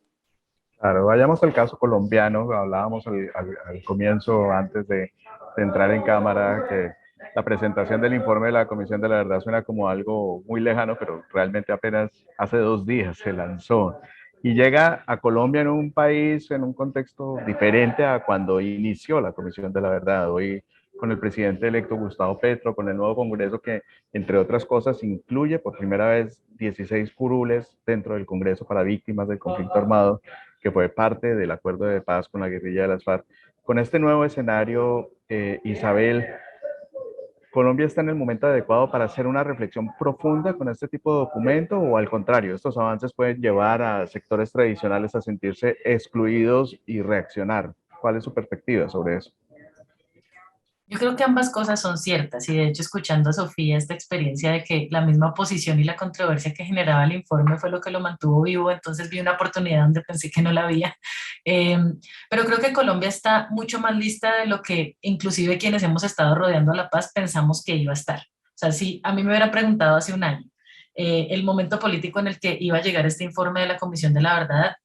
Claro, vayamos al caso colombiano. Hablábamos al comienzo, antes de entrar en cámara, que la presentación del informe de la Comisión de la Verdad suena como algo muy lejano, pero realmente apenas hace 2 días se lanzó. Y llega a Colombia en un país, en un contexto diferente a cuando inició la Comisión de la Verdad. Hoy, con el presidente electo Gustavo Petro, con el nuevo Congreso que, entre otras cosas, incluye por primera vez 16 curules dentro del Congreso para víctimas del conflicto armado, que fue parte del acuerdo de paz con la guerrilla de las FARC. Con este nuevo escenario, Isabel, ¿Colombia está en el momento adecuado para hacer una reflexión profunda con este tipo de documento o al contrario, estos avances pueden llevar a sectores tradicionales a sentirse excluidos y reaccionar? ¿Cuál es su perspectiva sobre eso? Yo creo que ambas cosas son ciertas y de hecho escuchando a Sofía esta experiencia de que la misma oposición y la controversia que generaba el informe fue lo que lo mantuvo vivo, entonces vi una oportunidad donde pensé que no la había. Eh, pero creo que Colombia está mucho más lista de lo que inclusive quienes hemos estado rodeando la paz pensamos que iba a estar. O sea, si a mí me hubiera preguntado hace un año el momento político en el que iba a llegar este informe de la Comisión de la verdad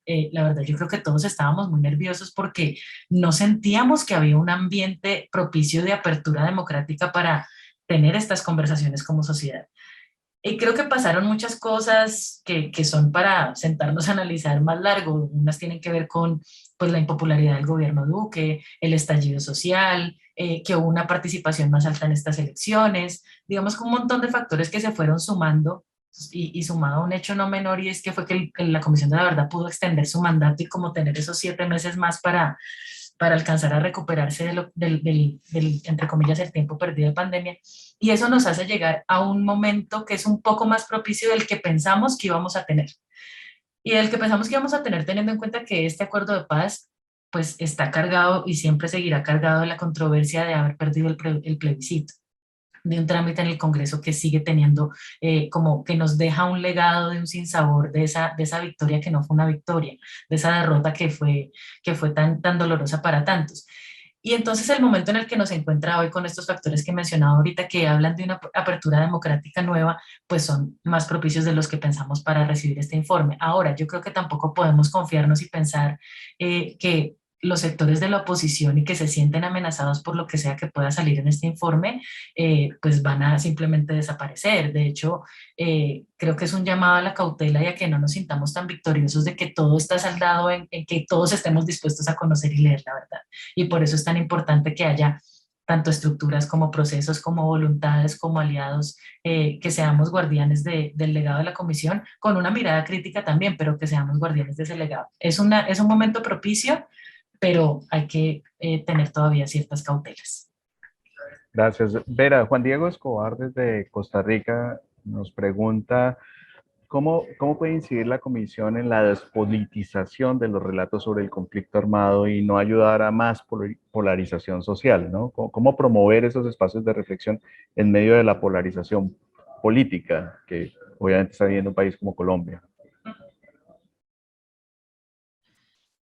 yo creo que todos estábamos muy nerviosos porque no sentíamos que había un ambiente propicio de apertura democrática para tener estas conversaciones como sociedad. Y creo que pasaron muchas cosas que son para sentarnos a analizar más largo. Unas tienen que ver con pues, la impopularidad del gobierno Duque, el estallido social, que hubo una participación más alta en estas elecciones, digamos que un montón de factores que se fueron sumando y sumado a un hecho no menor y es que fue que la Comisión de la Verdad pudo extender su mandato y como tener esos 7 meses más para alcanzar a recuperarse entre comillas, el tiempo perdido de pandemia. Y eso nos hace llegar a un momento que es un poco más propicio del que pensamos que íbamos a tener. Y del que pensamos que íbamos a tener teniendo en cuenta que este acuerdo de paz pues está cargado y siempre seguirá cargado de la controversia de haber perdido el plebiscito, de un trámite en el Congreso que sigue teniendo como que nos deja un legado de un sinsabor de esa victoria que no fue una victoria, de esa derrota que fue tan dolorosa para tantos. Y entonces el momento en el que nos encuentra hoy con estos factores que he mencionado ahorita, que hablan de una apertura democrática nueva, pues son más propicios de los que pensamos para recibir este informe. Ahora, yo creo que tampoco podemos confiarnos y pensar que los sectores de la oposición y que se sienten amenazados por lo que sea que pueda salir en este informe, pues van a simplemente desaparecer. De hecho, creo que es un llamado a la cautela y a que no nos sintamos tan victoriosos de que todo está saldado en que todos estemos dispuestos a conocer y leer la verdad. Y por eso es tan importante que haya tanto estructuras como procesos, como voluntades, como aliados, que seamos guardianes del legado de la comisión, con una mirada crítica también, pero que seamos guardianes de ese legado. Es un momento propicio, pero hay que tener todavía ciertas cautelas. Gracias. Vera, Juan Diego Escobar desde Costa Rica nos pregunta, ¿cómo puede incidir la Comisión en la despolitización de los relatos sobre el conflicto armado y no ayudar a más polarización social, ¿no? ¿Cómo promover esos espacios de reflexión en medio de la polarización política que obviamente está viviendo un país como Colombia.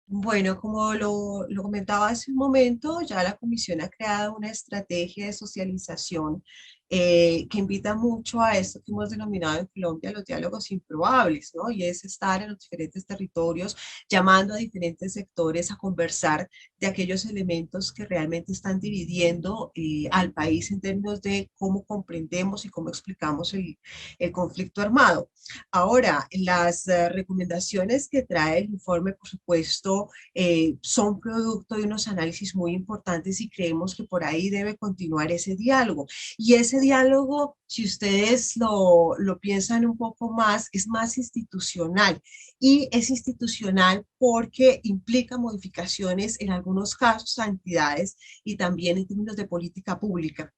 Bueno, como lo comentaba hace un momento, ya la Comisión ha creado una estrategia de socialización que invita mucho a esto que hemos denominado en Colombia los diálogos improbables, ¿no? Y es estar en los diferentes territorios llamando a diferentes sectores a conversar de aquellos elementos que realmente están dividiendo al país en términos de cómo comprendemos y cómo explicamos el conflicto armado. Ahora, las recomendaciones que trae el informe, por supuesto, son producto de unos análisis muy importantes y creemos que por ahí debe continuar ese diálogo. Y ese diálogo, si ustedes lo piensan un poco más, es más institucional. Y es institucional porque implica modificaciones en algunos casos a entidades y también en términos de política pública.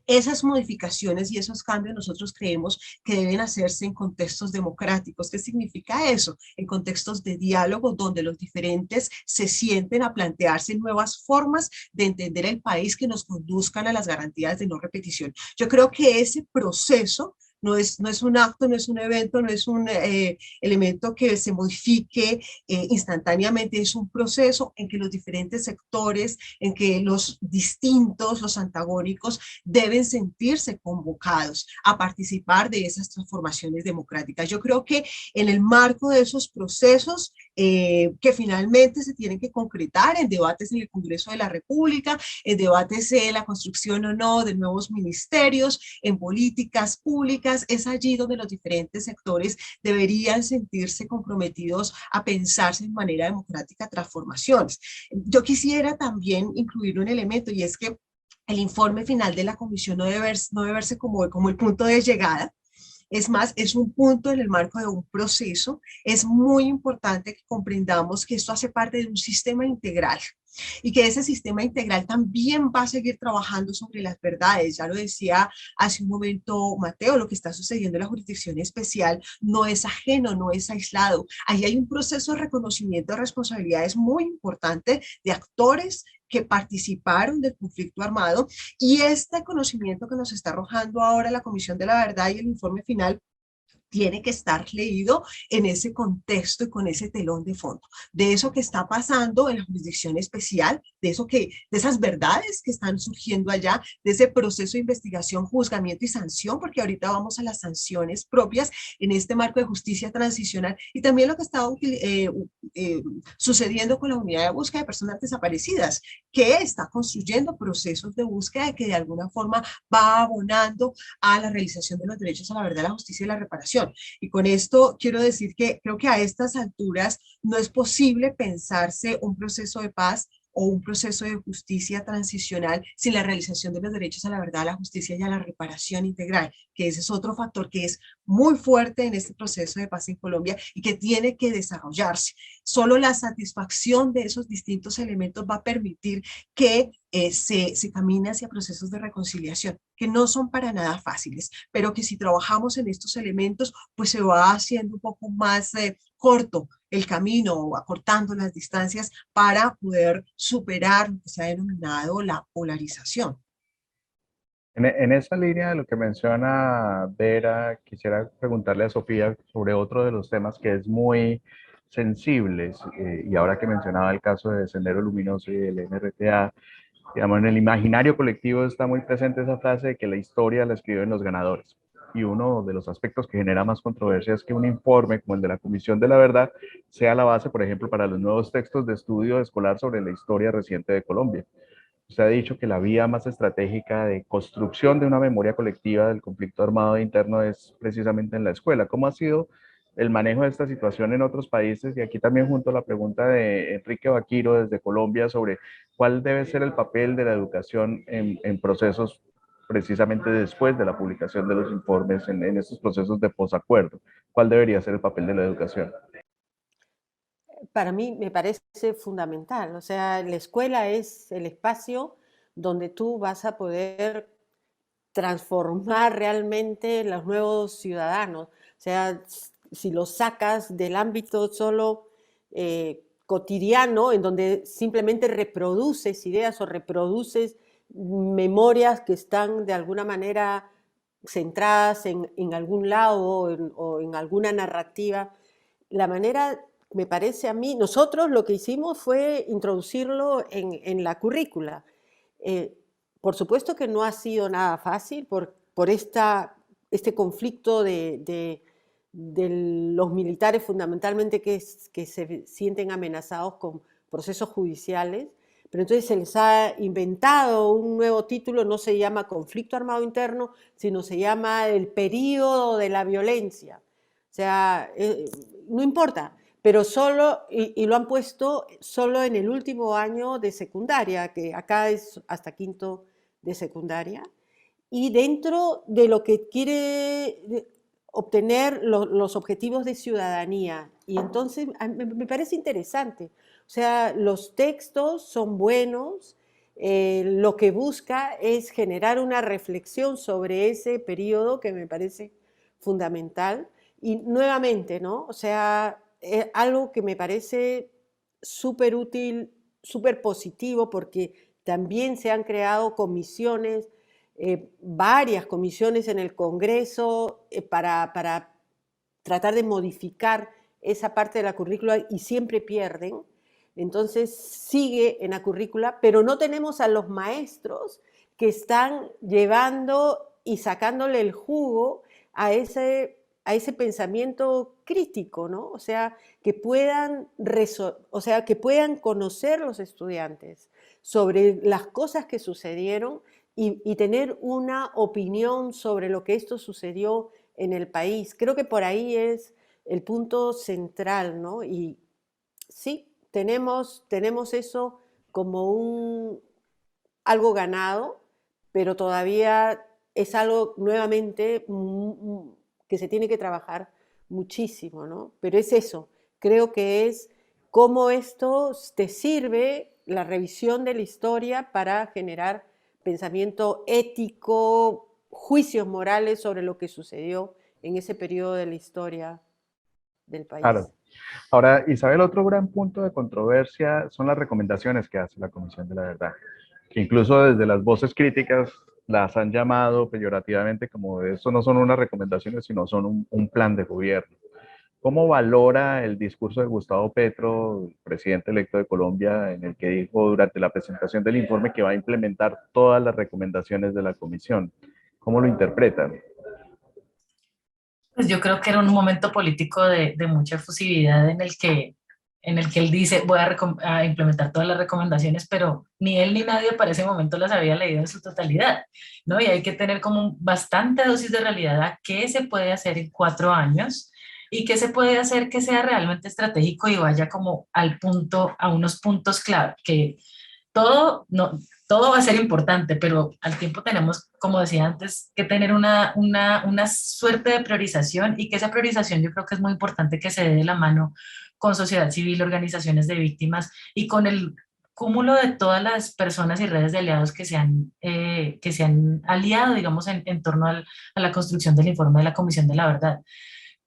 Esas modificaciones y esos cambios nosotros creemos que deben hacerse en contextos democráticos. ¿Qué significa eso? En contextos de diálogo donde los diferentes se sienten a plantearse nuevas formas de entender el país que nos conduzcan a las garantías de no repetición. Yo creo que ese proceso no es un acto, no es un evento, no es un elemento que se modifique instantáneamente, es un proceso en que los diferentes sectores, en que los distintos, los antagónicos, deben sentirse convocados a participar de esas transformaciones democráticas. Yo creo que en el marco de esos procesos que finalmente se tienen que concretar en debates en el Congreso de la República, en debates en la construcción o no de nuevos ministerios, en políticas públicas, es allí donde los diferentes sectores deberían sentirse comprometidos a pensarse en manera democrática transformaciones. Yo quisiera también incluir un elemento y es que el informe final de la comisión no debe verse como el punto de llegada. Es más, es un punto en el marco de un proceso. Es muy importante que comprendamos que esto hace parte de un sistema integral y que ese sistema integral también va a seguir trabajando sobre las verdades. Ya lo decía hace un momento Mateo, lo que está sucediendo en la jurisdicción especial no es ajeno, no es aislado. Ahí hay un proceso de reconocimiento de responsabilidades muy importante de actores que participaron del conflicto armado y este conocimiento que nos está arrojando ahora la Comisión de la Verdad y el informe final tiene que estar leído en ese contexto y con ese telón de fondo, de eso que está pasando en la jurisdicción especial, de esas verdades que están surgiendo allá, de ese proceso de investigación, juzgamiento y sanción, porque ahorita vamos a las sanciones propias en este marco de justicia transicional y también lo que está sucediendo con la unidad de búsqueda de personas desaparecidas, que está construyendo procesos de búsqueda que de alguna forma va abonando a la realización de los derechos a la verdad, la justicia y la reparación. Y con esto quiero decir que creo que a estas alturas no es posible pensarse un proceso de paz o un proceso de justicia transicional sin la realización de los derechos a la verdad, a la justicia y a la reparación integral, que ese es otro factor que es muy fuerte en este proceso de paz en Colombia y que tiene que desarrollarse. Solo la satisfacción de esos distintos elementos va a permitir que se camine hacia procesos de reconciliación, que no son para nada fáciles, pero que si trabajamos en estos elementos, pues se va haciendo un poco más corto el camino o acortando las distancias para poder superar lo que se ha denominado la polarización. En esa línea de lo que menciona Vera, quisiera preguntarle a Sofía sobre otro de los temas que es muy sensible, y ahora que mencionaba el caso de Sendero Luminoso y el NRTA, digamos, en el imaginario colectivo está muy presente esa frase de que la historia la escriben los ganadores. Y uno de los aspectos que genera más controversia es que un informe como el de la Comisión de la Verdad sea la base, por ejemplo, para los nuevos textos de estudio escolar sobre la historia reciente de Colombia. Usted ha dicho que la vía más estratégica de construcción de una memoria colectiva del conflicto armado interno es precisamente en la escuela. ¿Cómo ha sido el manejo de esta situación en otros países? Y aquí también junto a la pregunta de Enrique Vaquiro desde Colombia sobre cuál debe ser el papel de la educación en procesos precisamente después de la publicación de los informes, en estos procesos de posacuerdo. ¿Cuál debería ser el papel de la educación? Para mí me parece fundamental. O sea, la escuela es el espacio donde tú vas a poder transformar realmente los nuevos ciudadanos. O sea, si los sacas del ámbito solo cotidiano, en donde simplemente reproduces ideas o reproduces memorias que están de alguna manera centradas en algún lado o en alguna narrativa. La manera, me parece a mí, nosotros lo que hicimos fue introducirlo en la currícula. Por supuesto que no ha sido nada fácil por este conflicto de los militares fundamentalmente que se sienten amenazados con procesos judiciales, pero entonces se les ha inventado un nuevo título, no se llama conflicto armado interno, sino se llama el período de la violencia. O sea, no importa, pero solo, y lo han puesto solo en el último año de secundaria, que acá es hasta quinto de secundaria, y dentro de lo que quiere obtener los objetivos de ciudadanía. Y entonces me parece interesante. O sea, los textos son buenos, lo que busca es generar una reflexión sobre ese periodo que me parece fundamental. Y nuevamente, ¿no? O sea, algo que me parece súper útil, súper positivo, porque también se han creado comisiones, varias comisiones en el Congreso para tratar de modificar esa parte de la currícula y siempre pierden. Entonces sigue en la currícula, pero no tenemos a los maestros que están llevando y sacándole el jugo a ese pensamiento crítico, ¿no? O sea, que puedan conocer los estudiantes sobre las cosas que sucedieron y tener una opinión sobre lo que esto sucedió en el país. Creo que por ahí es el punto central, ¿no? Y sí, tenemos eso como algo ganado, pero todavía es algo nuevamente que se tiene que trabajar muchísimo, ¿no? Pero es eso, creo que es cómo esto te sirve la revisión de la historia para generar pensamiento ético, juicios morales sobre lo que sucedió en ese periodo de la historia del país. Claro. Ahora, Isabel, otro gran punto de controversia son las recomendaciones que hace la Comisión de la Verdad, que incluso desde las voces críticas las han llamado peyorativamente como esto no son unas recomendaciones, sino son un plan de gobierno. ¿Cómo valora el discurso de Gustavo Petro, el presidente electo de Colombia, en el que dijo durante la presentación del informe que va a implementar todas las recomendaciones de la Comisión? ¿Cómo lo interpretan? Pues yo creo que era un momento político de mucha efusividad en el que él dice voy a implementar todas las recomendaciones, pero ni él ni nadie para ese momento las había leído en su totalidad, ¿no? Y hay que tener como bastante dosis de realidad a qué se puede hacer en 4 años y qué se puede hacer que sea realmente estratégico y vaya como al punto, a unos puntos clave, que todo, no, todo va a ser importante, pero al tiempo tenemos, como decía antes, que tener una suerte de priorización y que esa priorización yo creo que es muy importante que se dé de la mano con sociedad civil, organizaciones de víctimas y con el cúmulo de todas las personas y redes de aliados que se han aliado, digamos, en torno a la construcción del informe de la Comisión de la Verdad.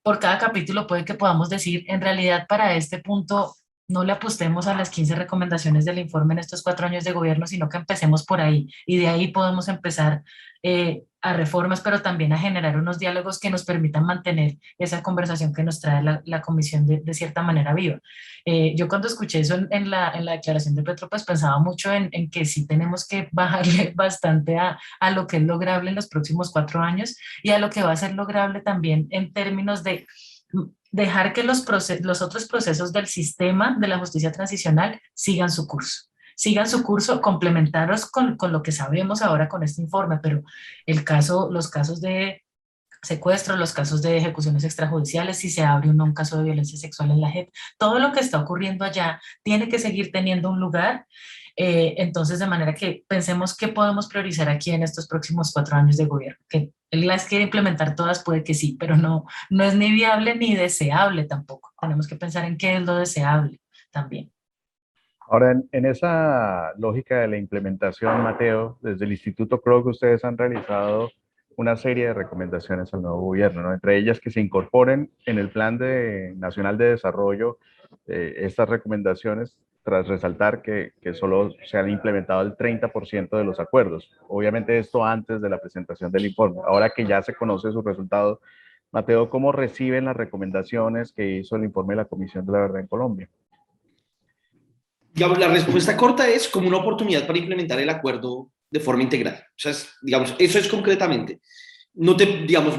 Por cada capítulo puede que podamos decir, en realidad para este punto no le apostemos a las 15 recomendaciones del informe en estos 4 años de gobierno, sino que empecemos por ahí y de ahí podemos empezar a reformas, pero también a generar unos diálogos que nos permitan mantener esa conversación que nos trae la comisión de cierta manera viva. Yo cuando escuché eso en la declaración de Petro, pues pensaba mucho en que sí tenemos que bajarle bastante a lo que es lograble en los próximos 4 años y a lo que va a ser lograble también en términos de dejar que los otros procesos del sistema de la justicia transicional sigan su curso complementados con lo que sabemos ahora con este informe, pero los casos de secuestro, los casos de ejecuciones extrajudiciales, si se abre un caso de violencia sexual en la JEP, todo lo que está ocurriendo allá tiene que seguir teniendo un lugar. Entonces, de manera que pensemos qué podemos priorizar aquí en estos próximos 4 años de gobierno. Que él las quiere implementar todas, puede que sí, pero no es ni viable ni deseable tampoco. Tenemos que pensar en qué es lo deseable también. Ahora, en esa lógica de la implementación, Mateo, desde el Instituto creo que ustedes han realizado una serie de recomendaciones al nuevo gobierno, ¿no? Entre ellas que se incorporen en el Nacional de Desarrollo estas recomendaciones, tras resaltar que solo se han implementado el 30% de los acuerdos. Obviamente esto antes de la presentación del informe. Ahora que ya se conoce sus resultados, Mateo, ¿cómo reciben las recomendaciones que hizo el informe de la Comisión de la Verdad en Colombia? Digamos, la respuesta corta es como una oportunidad para implementar el acuerdo de forma integral. O sea, digamos, eso es concretamente. No te, digamos,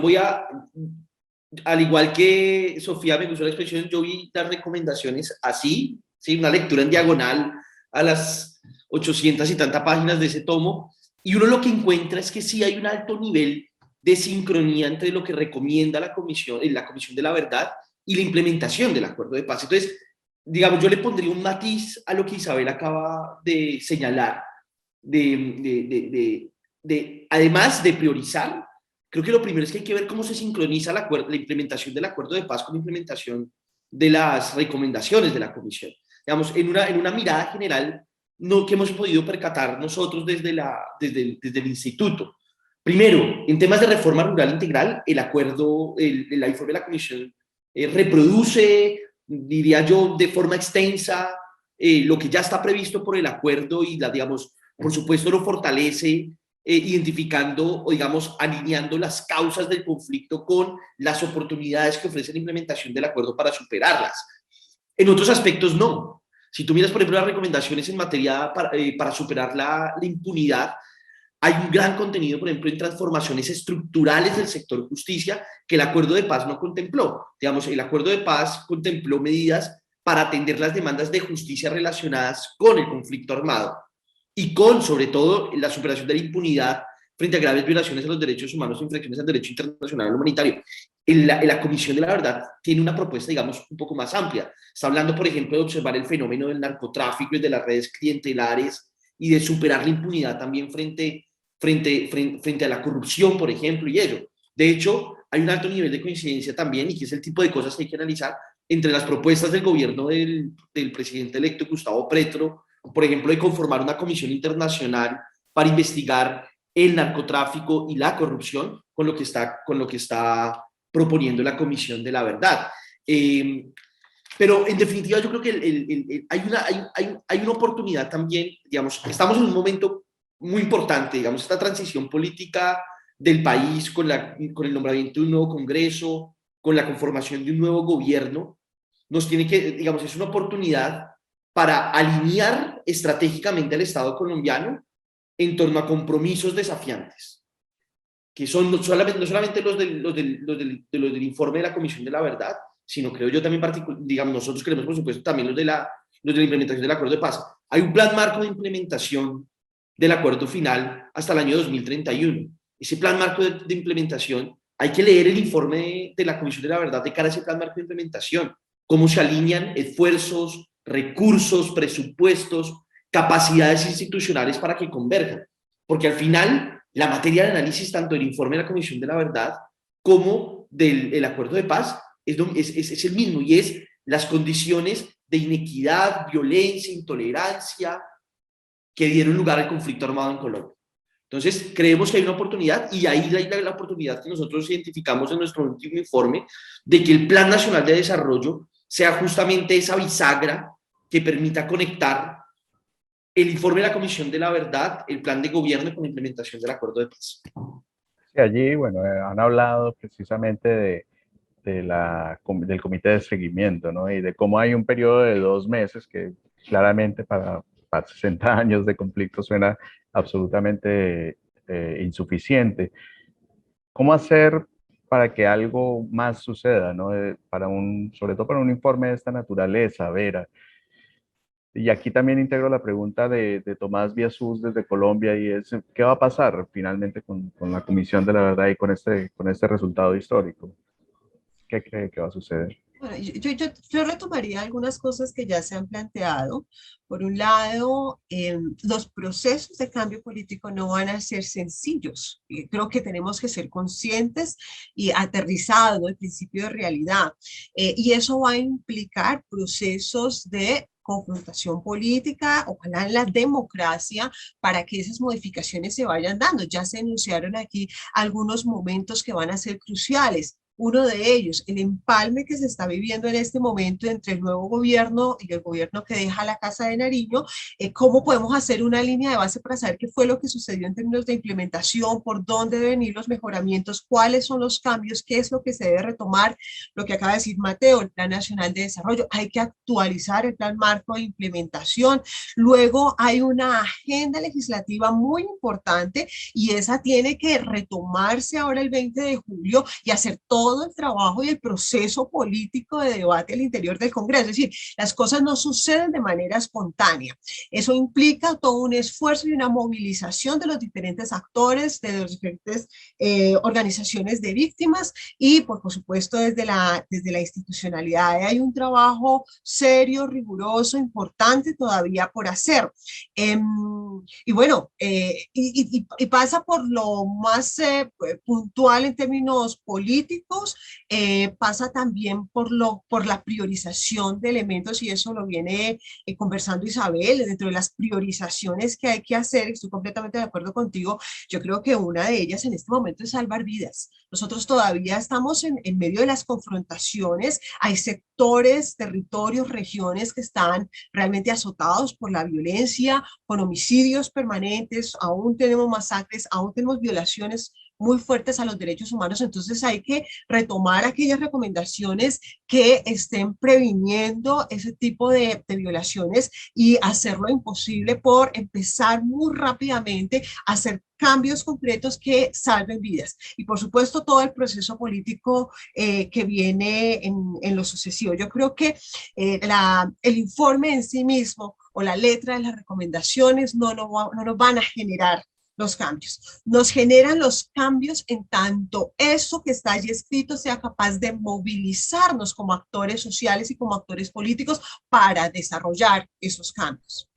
al igual que Sofía, me gustó la expresión, yo vi las recomendaciones así, ¿sí? Una lectura en diagonal a las 800 y tantas páginas de ese tomo, y uno lo que encuentra es que sí hay un alto nivel de sincronía entre lo que recomienda la Comisión de la Verdad y la implementación del acuerdo de paz. Entonces, digamos, yo le pondría un matiz a lo que Isabel acaba de señalar, además de priorizar. Creo que lo primero es que hay que ver cómo se sincroniza la implementación del acuerdo de paz con la implementación de las recomendaciones de la Comisión. Digamos, en una mirada general que hemos podido percatar nosotros desde el instituto. Primero, en temas de reforma rural integral, el acuerdo, el informe de la Comisión reproduce, diría yo, de forma extensa lo que ya está previsto por el acuerdo y, digamos, por supuesto lo fortalece, identificando o, digamos, alineando las causas del conflicto con las oportunidades que ofrece la implementación del acuerdo para superarlas. En otros aspectos no. Si tú miras, por ejemplo, las recomendaciones en materia para superar la impunidad, hay un gran contenido, por ejemplo, en transformaciones estructurales del sector justicia que el acuerdo de paz no contempló. Digamos, el acuerdo de paz contempló medidas para atender las demandas de justicia relacionadas con el conflicto armado y con, sobre todo, la superación de la impunidad frente a graves violaciones a los derechos humanos e infracciones al derecho internacional humanitario. La Comisión de la Verdad tiene una propuesta, digamos, un poco más amplia. Está hablando, por ejemplo, de observar el fenómeno del narcotráfico y de las redes clientelares y de superar la impunidad también frente a la corrupción, por ejemplo, y ello. De hecho, hay un alto nivel de coincidencia también, y que es el tipo de cosas que hay que analizar, entre las propuestas del gobierno del presidente electo Gustavo Petro, por ejemplo, de conformar una comisión internacional para investigar el narcotráfico y la corrupción, con lo que está proponiendo la Comisión de la Verdad. Pero en definitiva yo creo que hay una oportunidad también, digamos, estamos en un momento muy importante, digamos, esta transición política del país con el nombramiento de un nuevo Congreso, con la conformación de un nuevo gobierno, nos tiene que, digamos, es una oportunidad para alinear estratégicamente al Estado colombiano en torno a compromisos desafiantes, que son no solamente los del informe de la Comisión de la Verdad, sino creo yo también, digamos, nosotros queremos, por supuesto, también los de la implementación del acuerdo de paz. Hay un plan marco de implementación del acuerdo final hasta el año 2031. Ese plan marco de implementación, hay que leer el informe de la Comisión de la Verdad de cara a ese plan marco de implementación, cómo se alinean esfuerzos, recursos, presupuestos, capacidades institucionales para que converjan. Porque al final, la materia de análisis tanto del informe de la Comisión de la Verdad como del acuerdo de paz es el mismo, y es las condiciones de inequidad, violencia, intolerancia que dieron lugar al conflicto armado en Colombia. Entonces, creemos que hay una oportunidad, y ahí la oportunidad que nosotros identificamos en nuestro último informe, de que el Plan Nacional de Desarrollo sea justamente esa bisagra que permita conectar el informe de la Comisión de la Verdad, el plan de gobierno con la implementación del acuerdo de paz. Sí, allí, bueno, han hablado precisamente del comité de seguimiento, ¿no? Y de cómo hay un periodo de 2 meses que claramente para 60 años de conflicto suena absolutamente insuficiente. ¿Cómo hacer para que algo más suceda, ¿no? Sobre todo para un informe de esta naturaleza, Vera? Y aquí también integro la pregunta de Tomás Biasús desde Colombia, y es, ¿qué va a pasar finalmente con la Comisión de la Verdad y con este resultado histórico? ¿Qué cree que va a suceder? Bueno, yo retomaría algunas cosas que ya se han planteado. Por un lado, los procesos de cambio político no van a ser sencillos. Creo que tenemos que ser conscientes y aterrizados, ¿no? El principio de realidad. Y eso va a implicar procesos de confrontación política, ojalá en la democracia, para que esas modificaciones se vayan dando. Ya se enunciaron aquí algunos momentos que van a ser cruciales. uno de ellos, el empalme que se está viviendo en este momento entre el nuevo gobierno y el gobierno que deja la Casa de Nariño. ¿Cómo podemos hacer una línea de base para saber qué fue lo que sucedió en términos de implementación, por dónde deben ir los mejoramientos, cuáles son los cambios, qué es lo que se debe retomar? Lo que acaba de decir Mateo, el Plan Nacional de Desarrollo, hay que actualizar el Plan Marco de Implementación. Luego hay una agenda legislativa muy importante y esa tiene que retomarse ahora el 20 de julio y hacer todo el trabajo y el proceso político de debate al interior del Congreso. Es decir, las cosas no suceden de manera espontánea. Eso implica todo un esfuerzo y una movilización de los diferentes actores, de las diferentes organizaciones de víctimas y, pues, por supuesto, desde la institucionalidad. Hay un trabajo serio, riguroso, importante todavía por hacer. Y bueno, y pasa por lo más puntual en términos políticos, pasa también por la priorización de elementos, y eso lo viene conversando Isabel, dentro de las priorizaciones que hay que hacer. Estoy completamente de acuerdo contigo. Yo creo que una de ellas en este momento es salvar vidas. Nosotros todavía estamos en medio de las confrontaciones. Hay sectores, territorios, regiones que están realmente azotados por la violencia, con homicidios permanentes, aún tenemos masacres, aún tenemos violaciones muy fuertes a los derechos humanos. Entonces hay que retomar aquellas recomendaciones que estén previniendo ese tipo de violaciones y hacer lo imposible por empezar muy rápidamente a hacer cambios concretos que salven vidas. Y por supuesto todo el proceso político que viene en lo sucesivo. Yo creo que el informe en sí mismo o la letra de las recomendaciones no nos van a generar los cambios. Nos generan los cambios en tanto eso que está allí escrito sea capaz de movilizarnos como actores sociales y como actores políticos para desarrollar esos cambios.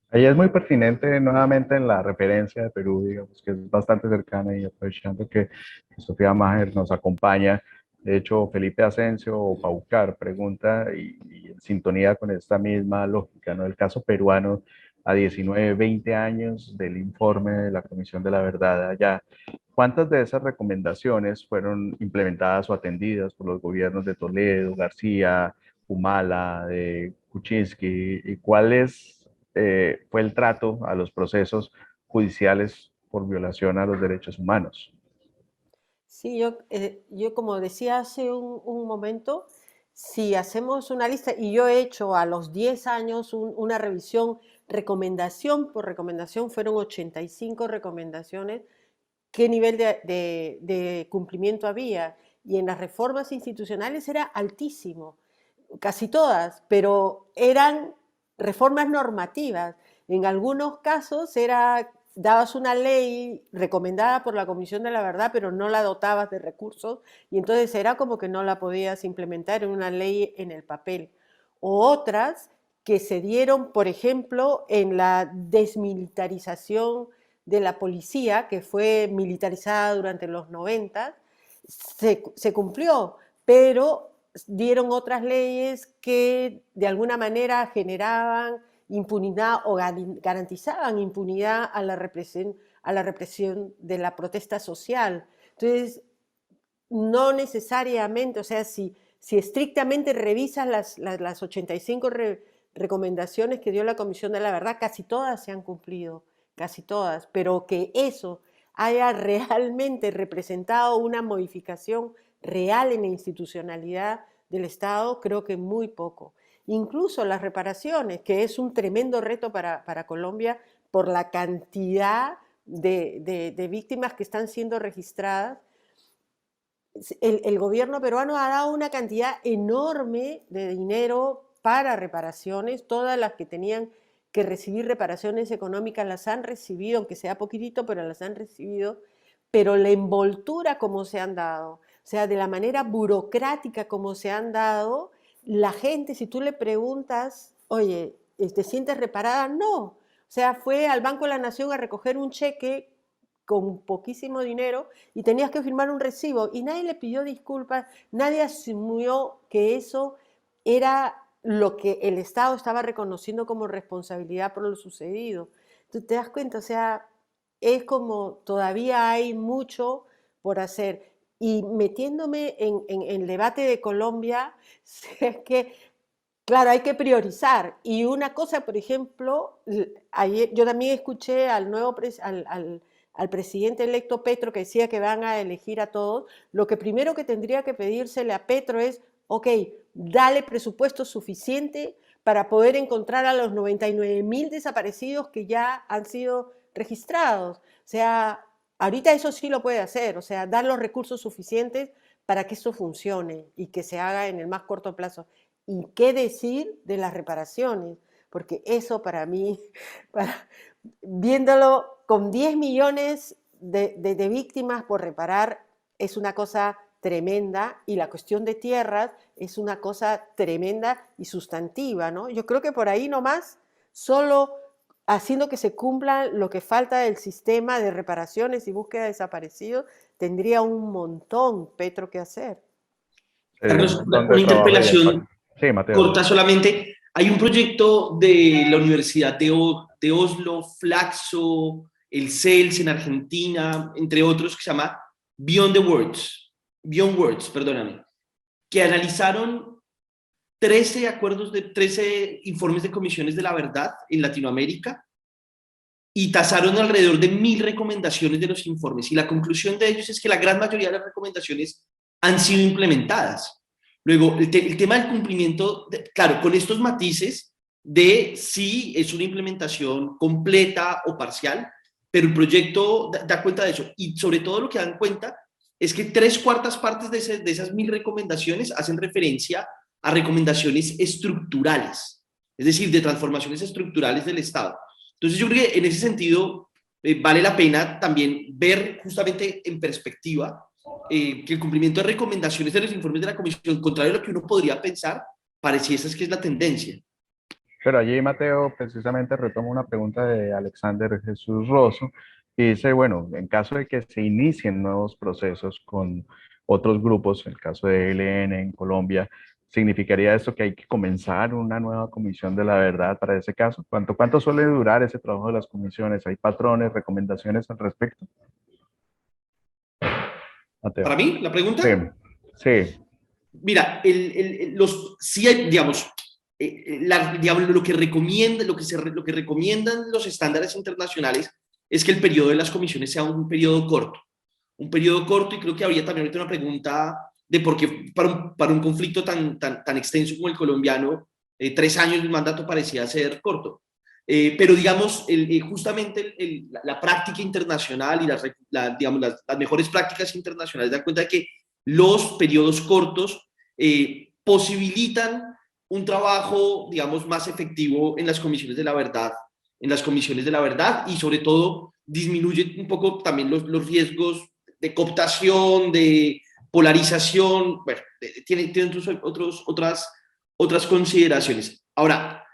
Ahí es muy pertinente nuevamente en la referencia de Perú, digamos, que es bastante cercana, y aprovechando que Sofía Maher nos acompaña. De hecho, Felipe Asensio o Paucar pregunta, y en sintonía con esta misma lógica, ¿no? El caso peruano a 19, 20 años del informe de la Comisión de la Verdad allá. ¿Cuántas de esas recomendaciones fueron implementadas o atendidas por los gobiernos de Toledo, García, Humala, de Kuczynski? ¿Y cuáles fue el trato a los procesos judiciales por violación a los derechos humanos? Sí, yo como decía hace un momento, si hacemos una lista, y yo he hecho a los 10 años una revisión, recomendación por recomendación, fueron 85 recomendaciones, qué nivel de cumplimiento había. Y en las reformas institucionales era altísimo, casi todas, pero eran reformas normativas. En algunos casos dabas una ley recomendada por la Comisión de la Verdad, pero no la dotabas de recursos, y entonces era como que no la podías implementar en una ley en el papel. O otras que se dieron, por ejemplo, en la desmilitarización de la policía, que fue militarizada durante los 90, se cumplió, pero dieron otras leyes que de alguna manera generaban impunidad o garantizaban impunidad a la represión de la protesta social. Entonces, no necesariamente, o sea, si estrictamente revisas las 85 recomendaciones que dio la Comisión de la Verdad, casi todas se han cumplido, casi todas, pero que eso haya realmente representado una modificación real en la institucionalidad del Estado, creo que muy poco. Incluso las reparaciones, que es un tremendo reto para Colombia por la cantidad de víctimas que están siendo registradas. El gobierno peruano ha dado una cantidad enorme de dinero para reparaciones. Todas las que tenían que recibir reparaciones económicas las han recibido, aunque sea poquitito, pero las han recibido. Pero la envoltura como se han dado, o sea, de la manera burocrática como se han dado, la gente, si tú le preguntas, oye, ¿te sientes reparada? No. O sea, fue al Banco de la Nación a recoger un cheque con poquísimo dinero y tenías que firmar un recibo y nadie le pidió disculpas, nadie asumió que eso era lo que el Estado estaba reconociendo como responsabilidad por lo sucedido. Tú te das cuenta, o sea, es como todavía hay mucho por hacer. Y metiéndome en el debate de Colombia, es que, claro, hay que priorizar. Y una cosa, por ejemplo, ayer, yo también escuché al nuevo al presidente electo Petro que decía que van a elegir a todos. Lo que primero que tendría que pedírsele a Petro es, ok, dale presupuesto suficiente para poder encontrar a los 99.000 desaparecidos que ya han sido registrados. O sea, ahorita eso sí lo puede hacer, o sea, dar los recursos suficientes para que esto funcione y que se haga en el más corto plazo. ¿Y qué decir de las reparaciones? Porque eso para mí, viéndolo con 10 millones de víctimas por reparar, es una cosa tremenda, y la cuestión de tierras es una cosa tremenda y sustantiva, ¿no? Yo creo que por ahí nomás, solo haciendo que se cumpla lo que falta del sistema de reparaciones y búsqueda de desaparecidos, tendría un montón Petro que hacer. Carlos, Un montón de una trabajo y interpelación impacto. Sí, Mateo. corta solamente. Hay un proyecto de la Universidad de Oslo, Flaxo, el CELS en Argentina, entre otros, que se llama Beyond Words, perdóname, que analizaron 13 informes de comisiones de la verdad en Latinoamérica y tasaron alrededor de 1.000 recomendaciones de los informes. Y la conclusión de ellos es que la gran mayoría de las recomendaciones han sido implementadas. Luego, el tema del cumplimiento, claro, con estos matices de si es una implementación completa o parcial, pero el proyecto da cuenta de eso. Y sobre todo lo que dan cuenta es que 3/4 partes de esas 1.000 recomendaciones hacen referencia a recomendaciones estructurales, es decir, de transformaciones estructurales del Estado. Entonces yo creo que en ese sentido vale la pena también ver justamente en perspectiva que el cumplimiento de recomendaciones de los informes de la Comisión, contrario a lo que uno podría pensar, pareciese que es la tendencia. Pero allí, Mateo, precisamente retomo una pregunta de Alexander Jesús Rosso y dice, bueno, en caso de que se inicien nuevos procesos con otros grupos, en el caso de ELN en Colombia, ¿significaría esto que hay que comenzar una nueva comisión de la verdad para ese caso? ¿Cuánto suele durar ese trabajo de las comisiones? ¿Hay patrones, recomendaciones al respecto? Mateo. Para mí, la Sí, pregunta, sí. mira, sí hay, digamos, digamos, lo que recomiendan los estándares internacionales es que el periodo de las comisiones sea un periodo corto. Un periodo corto, y creo que habría también ahorita una pregunta de por qué para un conflicto tan extenso como el colombiano, 3 años de mandato parecía ser corto. Pero digamos, justamente la práctica internacional y digamos, las mejores prácticas internacionales dan cuenta de que los periodos cortos posibilitan un trabajo, digamos, más efectivo en las comisiones de la verdad, y sobre todo disminuye un poco también los riesgos de cooptación, de polarización, bueno, tiene otras consideraciones. Ahora,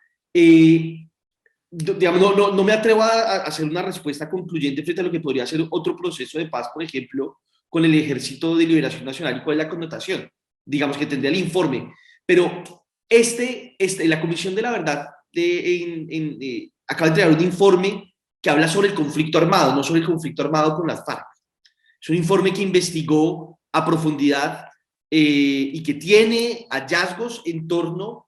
digamos, no me atrevo a hacer una respuesta concluyente frente a lo que podría ser otro proceso de paz, por ejemplo, con el Ejército de Liberación Nacional y cuál es la connotación, digamos, que tendría el informe. Pero la Comisión de la Verdad acaba de entregar un informe que habla sobre el conflicto armado, no sobre el conflicto armado con las FARC. Es un informe que investigó a profundidad y que tiene hallazgos en torno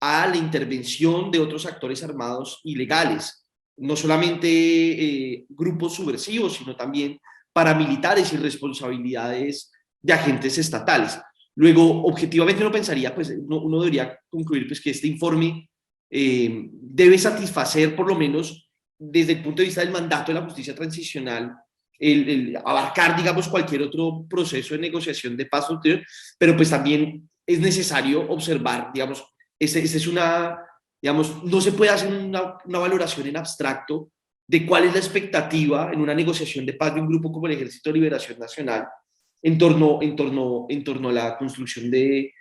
a la intervención de otros actores armados ilegales, no solamente grupos subversivos, sino también paramilitares y responsabilidades de agentes estatales. Luego, objetivamente uno pensaría, pues uno debería concluir pues, que este informe debe satisfacer, por lo menos desde el punto de vista del mandato de la justicia transicional, el abarcar, digamos, cualquier otro proceso de negociación de paz ulterior, pero pues también es necesario observar, digamos, digamos, no se puede hacer una valoración en abstracto de cuál es la expectativa en una negociación de paz de un grupo como el Ejército de Liberación Nacional en torno a la construcción el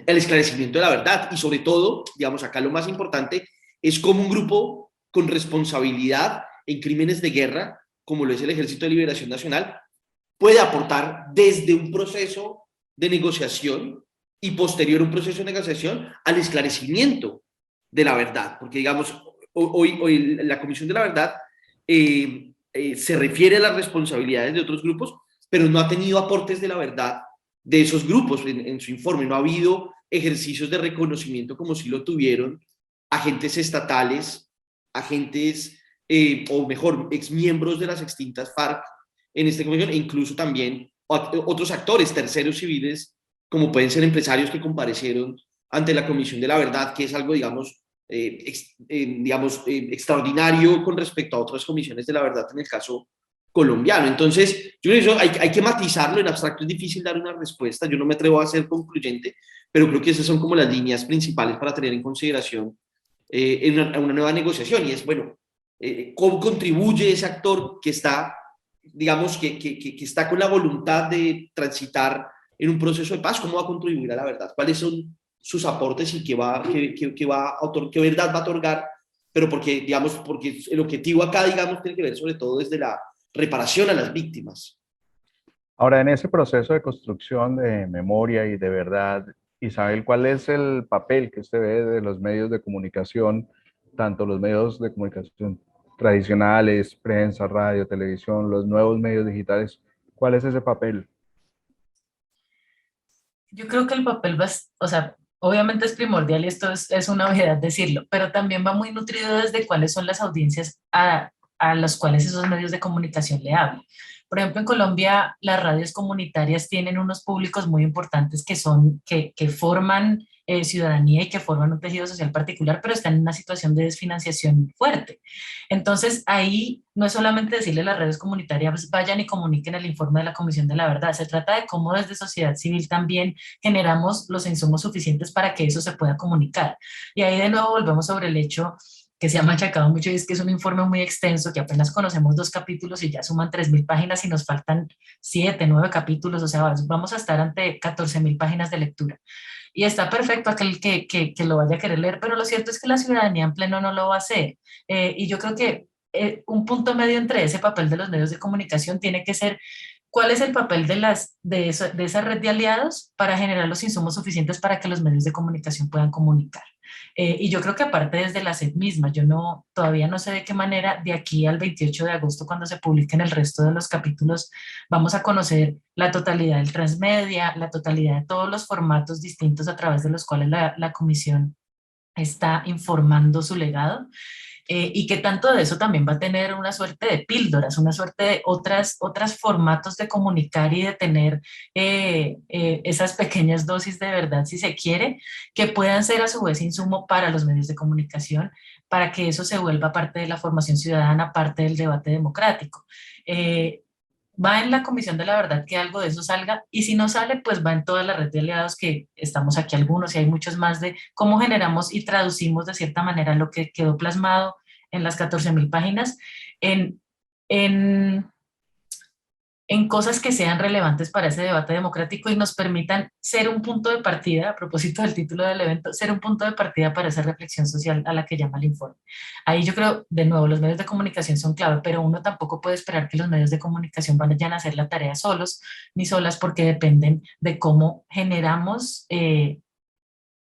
esclarecimiento de la verdad. Y sobre todo, digamos, acá lo más importante es cómo un grupo con responsabilidad en crímenes de guerra, como lo es el Ejército de Liberación Nacional, puede aportar desde un proceso de negociación y posterior un proceso de negociación al esclarecimiento de la verdad. Porque, digamos, hoy la Comisión de la Verdad se refiere a las responsabilidades de otros grupos, pero no ha tenido aportes de la verdad de esos grupos en su informe. No ha habido ejercicios de reconocimiento como si lo tuvieron agentes estatales, agentes, o mejor, exmiembros de las extintas FARC en esta comisión, e incluso también otros actores, terceros civiles, como pueden ser empresarios que comparecieron ante la Comisión de la Verdad, que es algo, digamos, extraordinario con respecto a otras comisiones de la verdad en el caso colombiano. Entonces, yo creo que eso hay que matizarlo. En abstracto es difícil dar una respuesta, yo no me atrevo a ser concluyente, pero creo que esas son como las líneas principales para tener en consideración en una nueva negociación, y es, bueno, cómo contribuye ese actor que está, digamos, que está con la voluntad de transitar en un proceso de paz, cómo va a contribuir a la verdad, cuáles son sus aportes y qué verdad va a otorgar, pero porque, digamos, porque el objetivo acá, digamos, tiene que ver sobre todo desde la reparación a las víctimas. Ahora, en ese proceso de construcción de memoria y de verdad, Isabel, ¿cuál es el papel que usted ve de los medios de comunicación, tanto los medios de comunicación tradicionales, prensa, radio, televisión, los nuevos medios digitales? ¿Cuál es ese papel? Yo creo que el papel va, o sea, obviamente es primordial y esto es una obviedad decirlo, pero también va muy nutrido desde cuáles son las audiencias a las cuales esos medios de comunicación le hablan. Por ejemplo, en Colombia las radios comunitarias tienen unos públicos muy importantes que forman ciudadanía y que forman un tejido social particular, pero están en una situación de desfinanciación fuerte. Entonces, ahí no es solamente decirle a las redes comunitarias vayan y comuniquen el informe de la Comisión de la Verdad, se trata de cómo desde sociedad civil también generamos los insumos suficientes para que eso se pueda comunicar. Y ahí de nuevo volvemos sobre el hecho que se ha machacado mucho, y es que es un informe muy extenso, que apenas conocemos 2 capítulos y ya suman 3.000 páginas y nos faltan 7, 9 capítulos, o sea, vamos a estar ante 14.000 páginas de lectura. Y está perfecto aquel que lo vaya a querer leer, pero lo cierto es que la ciudadanía en pleno no lo va a hacer. Y yo creo que un punto medio entre ese papel de los medios de comunicación tiene que ser cuál es el papel de esa red de aliados para generar los insumos suficientes para que los medios de comunicación puedan comunicar. Y yo creo que aparte desde la SED misma, todavía no sé de qué manera de aquí al 28 de agosto, cuando se publiquen el resto de los capítulos, vamos a conocer la totalidad del transmedia, la totalidad de todos los formatos distintos a través de los cuales la comisión está informando su legado. Y que tanto de eso también va a tener una suerte de píldoras, una suerte de otras formatos de comunicar y de tener esas pequeñas dosis de verdad, si se quiere, que puedan ser a su vez insumo para los medios de comunicación, para que eso se vuelva parte de la formación ciudadana, parte del debate democrático. Va en la Comisión de la Verdad que algo de eso salga, y si no sale, pues va en toda la red de aliados, que estamos aquí algunos y hay muchos más, de cómo generamos y traducimos de cierta manera lo que quedó plasmado en las 14.000 páginas en, en, en cosas que sean relevantes para ese debate democrático y nos permitan ser un punto de partida, a propósito del título del evento, ser un punto de partida para esa reflexión social a la que llama el informe. Ahí yo creo, de nuevo, los medios de comunicación son clave, pero uno tampoco puede esperar que los medios de comunicación vayan a hacer la tarea solos ni solas, porque dependen de cómo generamos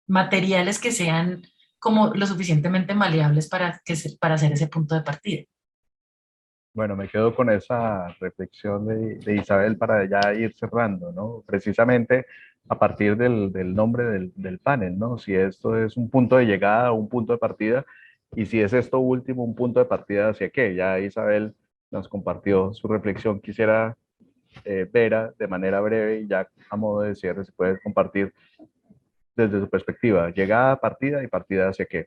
materiales que sean como lo suficientemente maleables para hacer ese punto de partida. Bueno, me quedo con esa reflexión de Isabel para ya ir cerrando, ¿no? Precisamente a partir del nombre del panel, ¿no? Si esto es un punto de llegada o un punto de partida, y si es esto último un punto de partida hacia qué. Ya Isabel nos compartió su reflexión. Quisiera, Vera, de manera breve y ya a modo de cierre, se puede compartir desde su perspectiva, llegada, partida y partida hacia qué.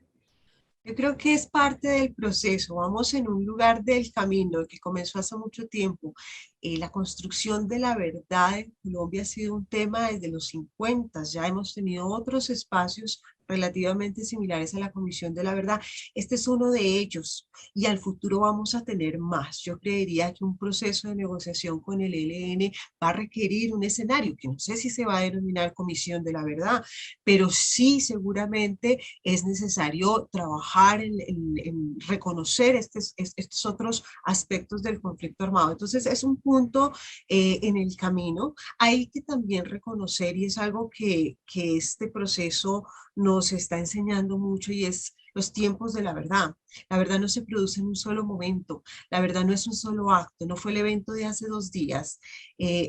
Yo creo que es parte del proceso. Vamos en un lugar del camino que comenzó hace mucho tiempo. La construcción de la verdad en Colombia ha sido un tema desde los 50. Ya hemos tenido otros espacios relativamente similares a la Comisión de la Verdad. Este es uno de ellos y al futuro vamos a tener más. Yo creería que un proceso de negociación con el ELN va a requerir un escenario que no sé si se va a denominar Comisión de la Verdad, pero sí seguramente es necesario trabajar en reconocer estos otros aspectos del conflicto armado. Entonces es un punto en el camino. Hay que también reconocer, y es algo que este proceso nos está enseñando mucho, y es los tiempos de la verdad. La verdad no se produce en un solo momento, la verdad no es un solo acto, no fue el evento de hace 2 días.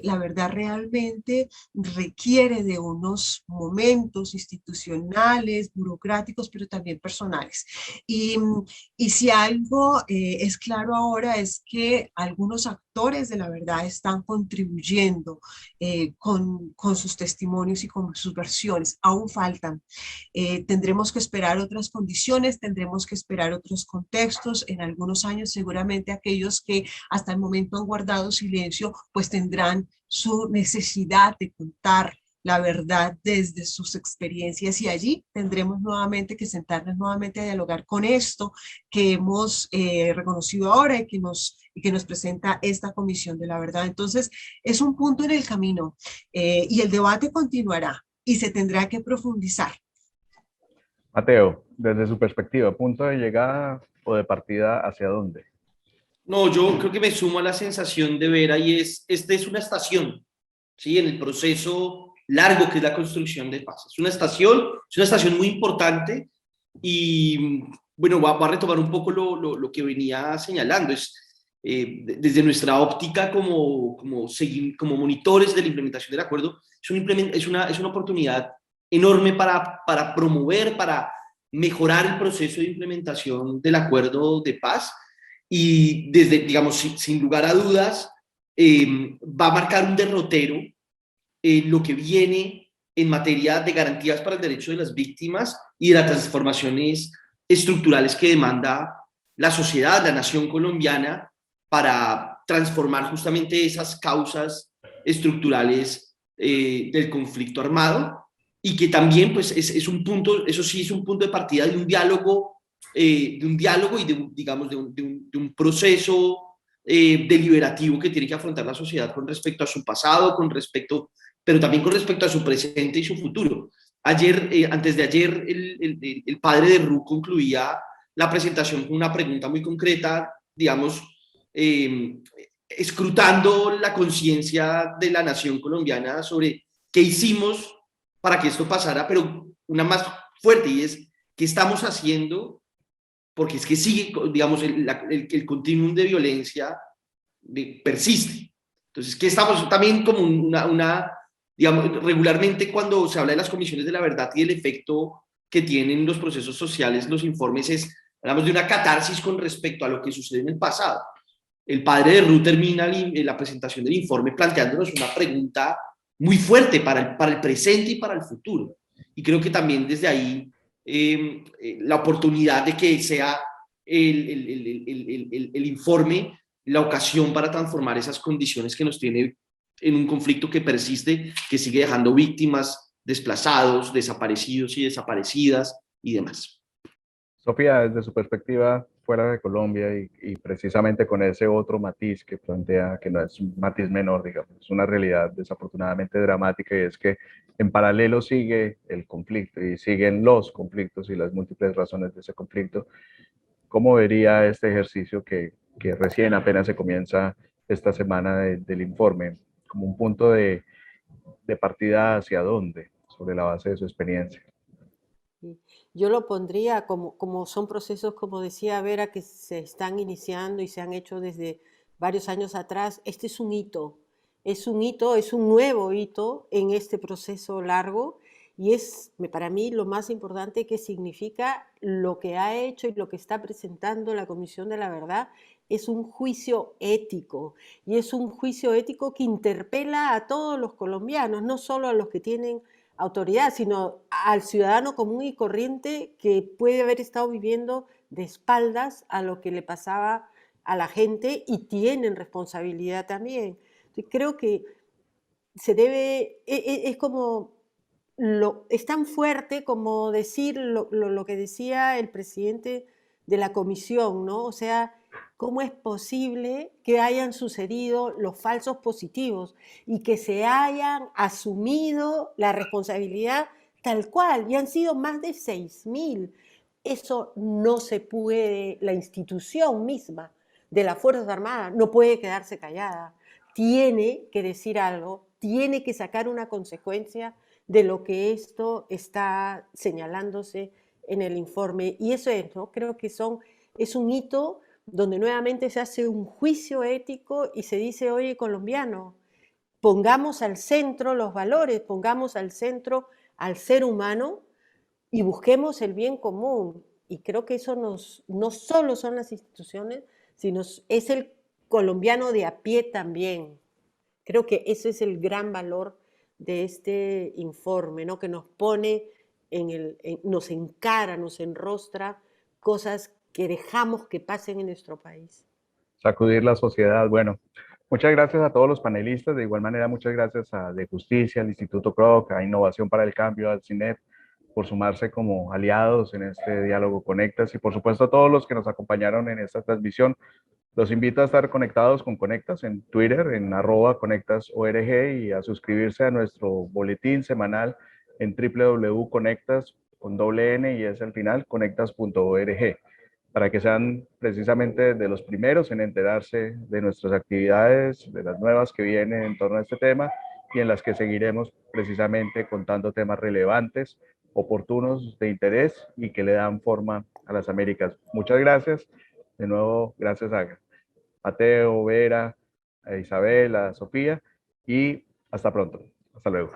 La verdad realmente requiere de unos momentos institucionales, burocráticos, pero también personales. Y, y si algo es claro ahora es que algunos actores de la verdad están contribuyendo con sus testimonios y con sus versiones. Aún faltan. Tendremos que esperar otras condiciones, tendremos que esperar otros contextos. En algunos años seguramente aquellos que hasta el momento han guardado silencio, pues tendrán su necesidad de contar la verdad desde sus experiencias y allí tendremos nuevamente que sentarnos nuevamente a dialogar con esto que hemos reconocido ahora y que nos presenta esta Comisión de la Verdad. Entonces, es un punto en el camino y el debate continuará y se tendrá que profundizar. Mateo, desde su perspectiva, ¿punto de llegada o de partida hacia dónde? No, yo creo que me sumo a la sensación de ver ahí esta es una estación, ¿sí? En el proceso largo que es la construcción de paz. Es una estación muy importante y, bueno, va a retomar un poco lo que venía señalando. Desde nuestra óptica como monitores de la implementación del acuerdo, es una oportunidad enorme para promover, para mejorar el proceso de implementación del acuerdo de paz y desde, digamos, sin lugar a dudas, va a marcar un derrotero en lo que viene en materia de garantías para el derecho de las víctimas y de las transformaciones estructurales que demanda la sociedad, la nación colombiana, para transformar justamente esas causas estructurales del conflicto armado y que también pues es un punto, eso sí es un punto de partida de un diálogo y digamos, de un proceso deliberativo que tiene que afrontar la sociedad con respecto a su pasado, pero también con respecto a su presente y su futuro. Antes de ayer, el padre de Ru concluía la presentación con una pregunta muy concreta, digamos, escrutando la conciencia de la nación colombiana sobre qué hicimos para que esto pasara, pero una más fuerte, y es qué estamos haciendo, porque es que sigue, digamos, el continuum de violencia persiste. Entonces, que estamos también como digamos, regularmente cuando se habla de las comisiones de la verdad y el efecto que tienen los procesos sociales, los informes, hablamos de una catarsis con respecto a lo que sucede en el pasado. El padre de Ruth termina la presentación del informe planteándonos una pregunta muy fuerte para el presente y para el futuro. Y creo que también desde ahí la oportunidad de que sea el informe la ocasión para transformar esas condiciones que nos tiene en un conflicto que persiste, que sigue dejando víctimas, desplazados, desaparecidos y desaparecidas y demás. Sofía, desde su perspectiva fuera de Colombia y precisamente con ese otro matiz que plantea, que no es un matiz menor, digamos, es una realidad desafortunadamente dramática y es que en paralelo sigue el conflicto y siguen los conflictos y las múltiples razones de ese conflicto. ¿Cómo vería este ejercicio que recién apenas se comienza esta semana del informe como un punto de partida hacia dónde, sobre la base de su experiencia? Yo lo pondría como son procesos, como decía Vera, que se están iniciando y se han hecho desde varios años atrás. Este es un hito, es un nuevo hito en este proceso largo y es para mí lo más importante que significa lo que ha hecho y lo que está presentando la Comisión de la Verdad. Es un juicio ético y es un juicio ético que interpela a todos los colombianos, no solo a los que tienen autoridad, sino al ciudadano común y corriente que puede haber estado viviendo de espaldas a lo que le pasaba a la gente y tienen responsabilidad también. Entonces, creo que se debe, es como, es tan fuerte como decir lo que decía el presidente de la comisión, ¿no? O sea, ¿cómo es posible que hayan sucedido los falsos positivos y que se hayan asumido la responsabilidad tal cual? Y han sido más de 6.000. Eso no se puede, la institución misma de las Fuerzas Armadas no puede quedarse callada. Tiene que decir algo, tiene que sacar una consecuencia de lo que esto está señalándose en el informe, y eso es, ¿no? Creo que es un hito donde nuevamente se hace un juicio ético y se dice, oye, colombiano, pongamos al centro los valores, pongamos al centro al ser humano y busquemos el bien común. Y creo que eso no solo son las instituciones, sino es el colombiano de a pie también. Creo que ese es el gran valor de este informe, ¿no? Que nos pone nos encara, nos enrostra cosas que dejamos que pasen en nuestro país. Sacudir la sociedad. Bueno, muchas gracias a todos los panelistas. De igual manera, muchas gracias a De Justicia, al Instituto Kroc, a Innovación para el Cambio, al CINEP, por sumarse como aliados en este diálogo Conectas y por supuesto a todos los que nos acompañaron en esta transmisión. Los invito a estar conectados con Conectas en Twitter, en @conectasorg y a suscribirse a nuestro boletín semanal en www.conectas, con doble N y es al final, conectas.org, para que sean precisamente de los primeros en enterarse de nuestras actividades, de las nuevas que vienen en torno a este tema y en las que seguiremos precisamente contando temas relevantes, oportunos, de interés y que le dan forma a las Américas. Muchas gracias. De nuevo, gracias a Mateo, Vera, a Isabel, a Sofía y hasta pronto. Hasta luego.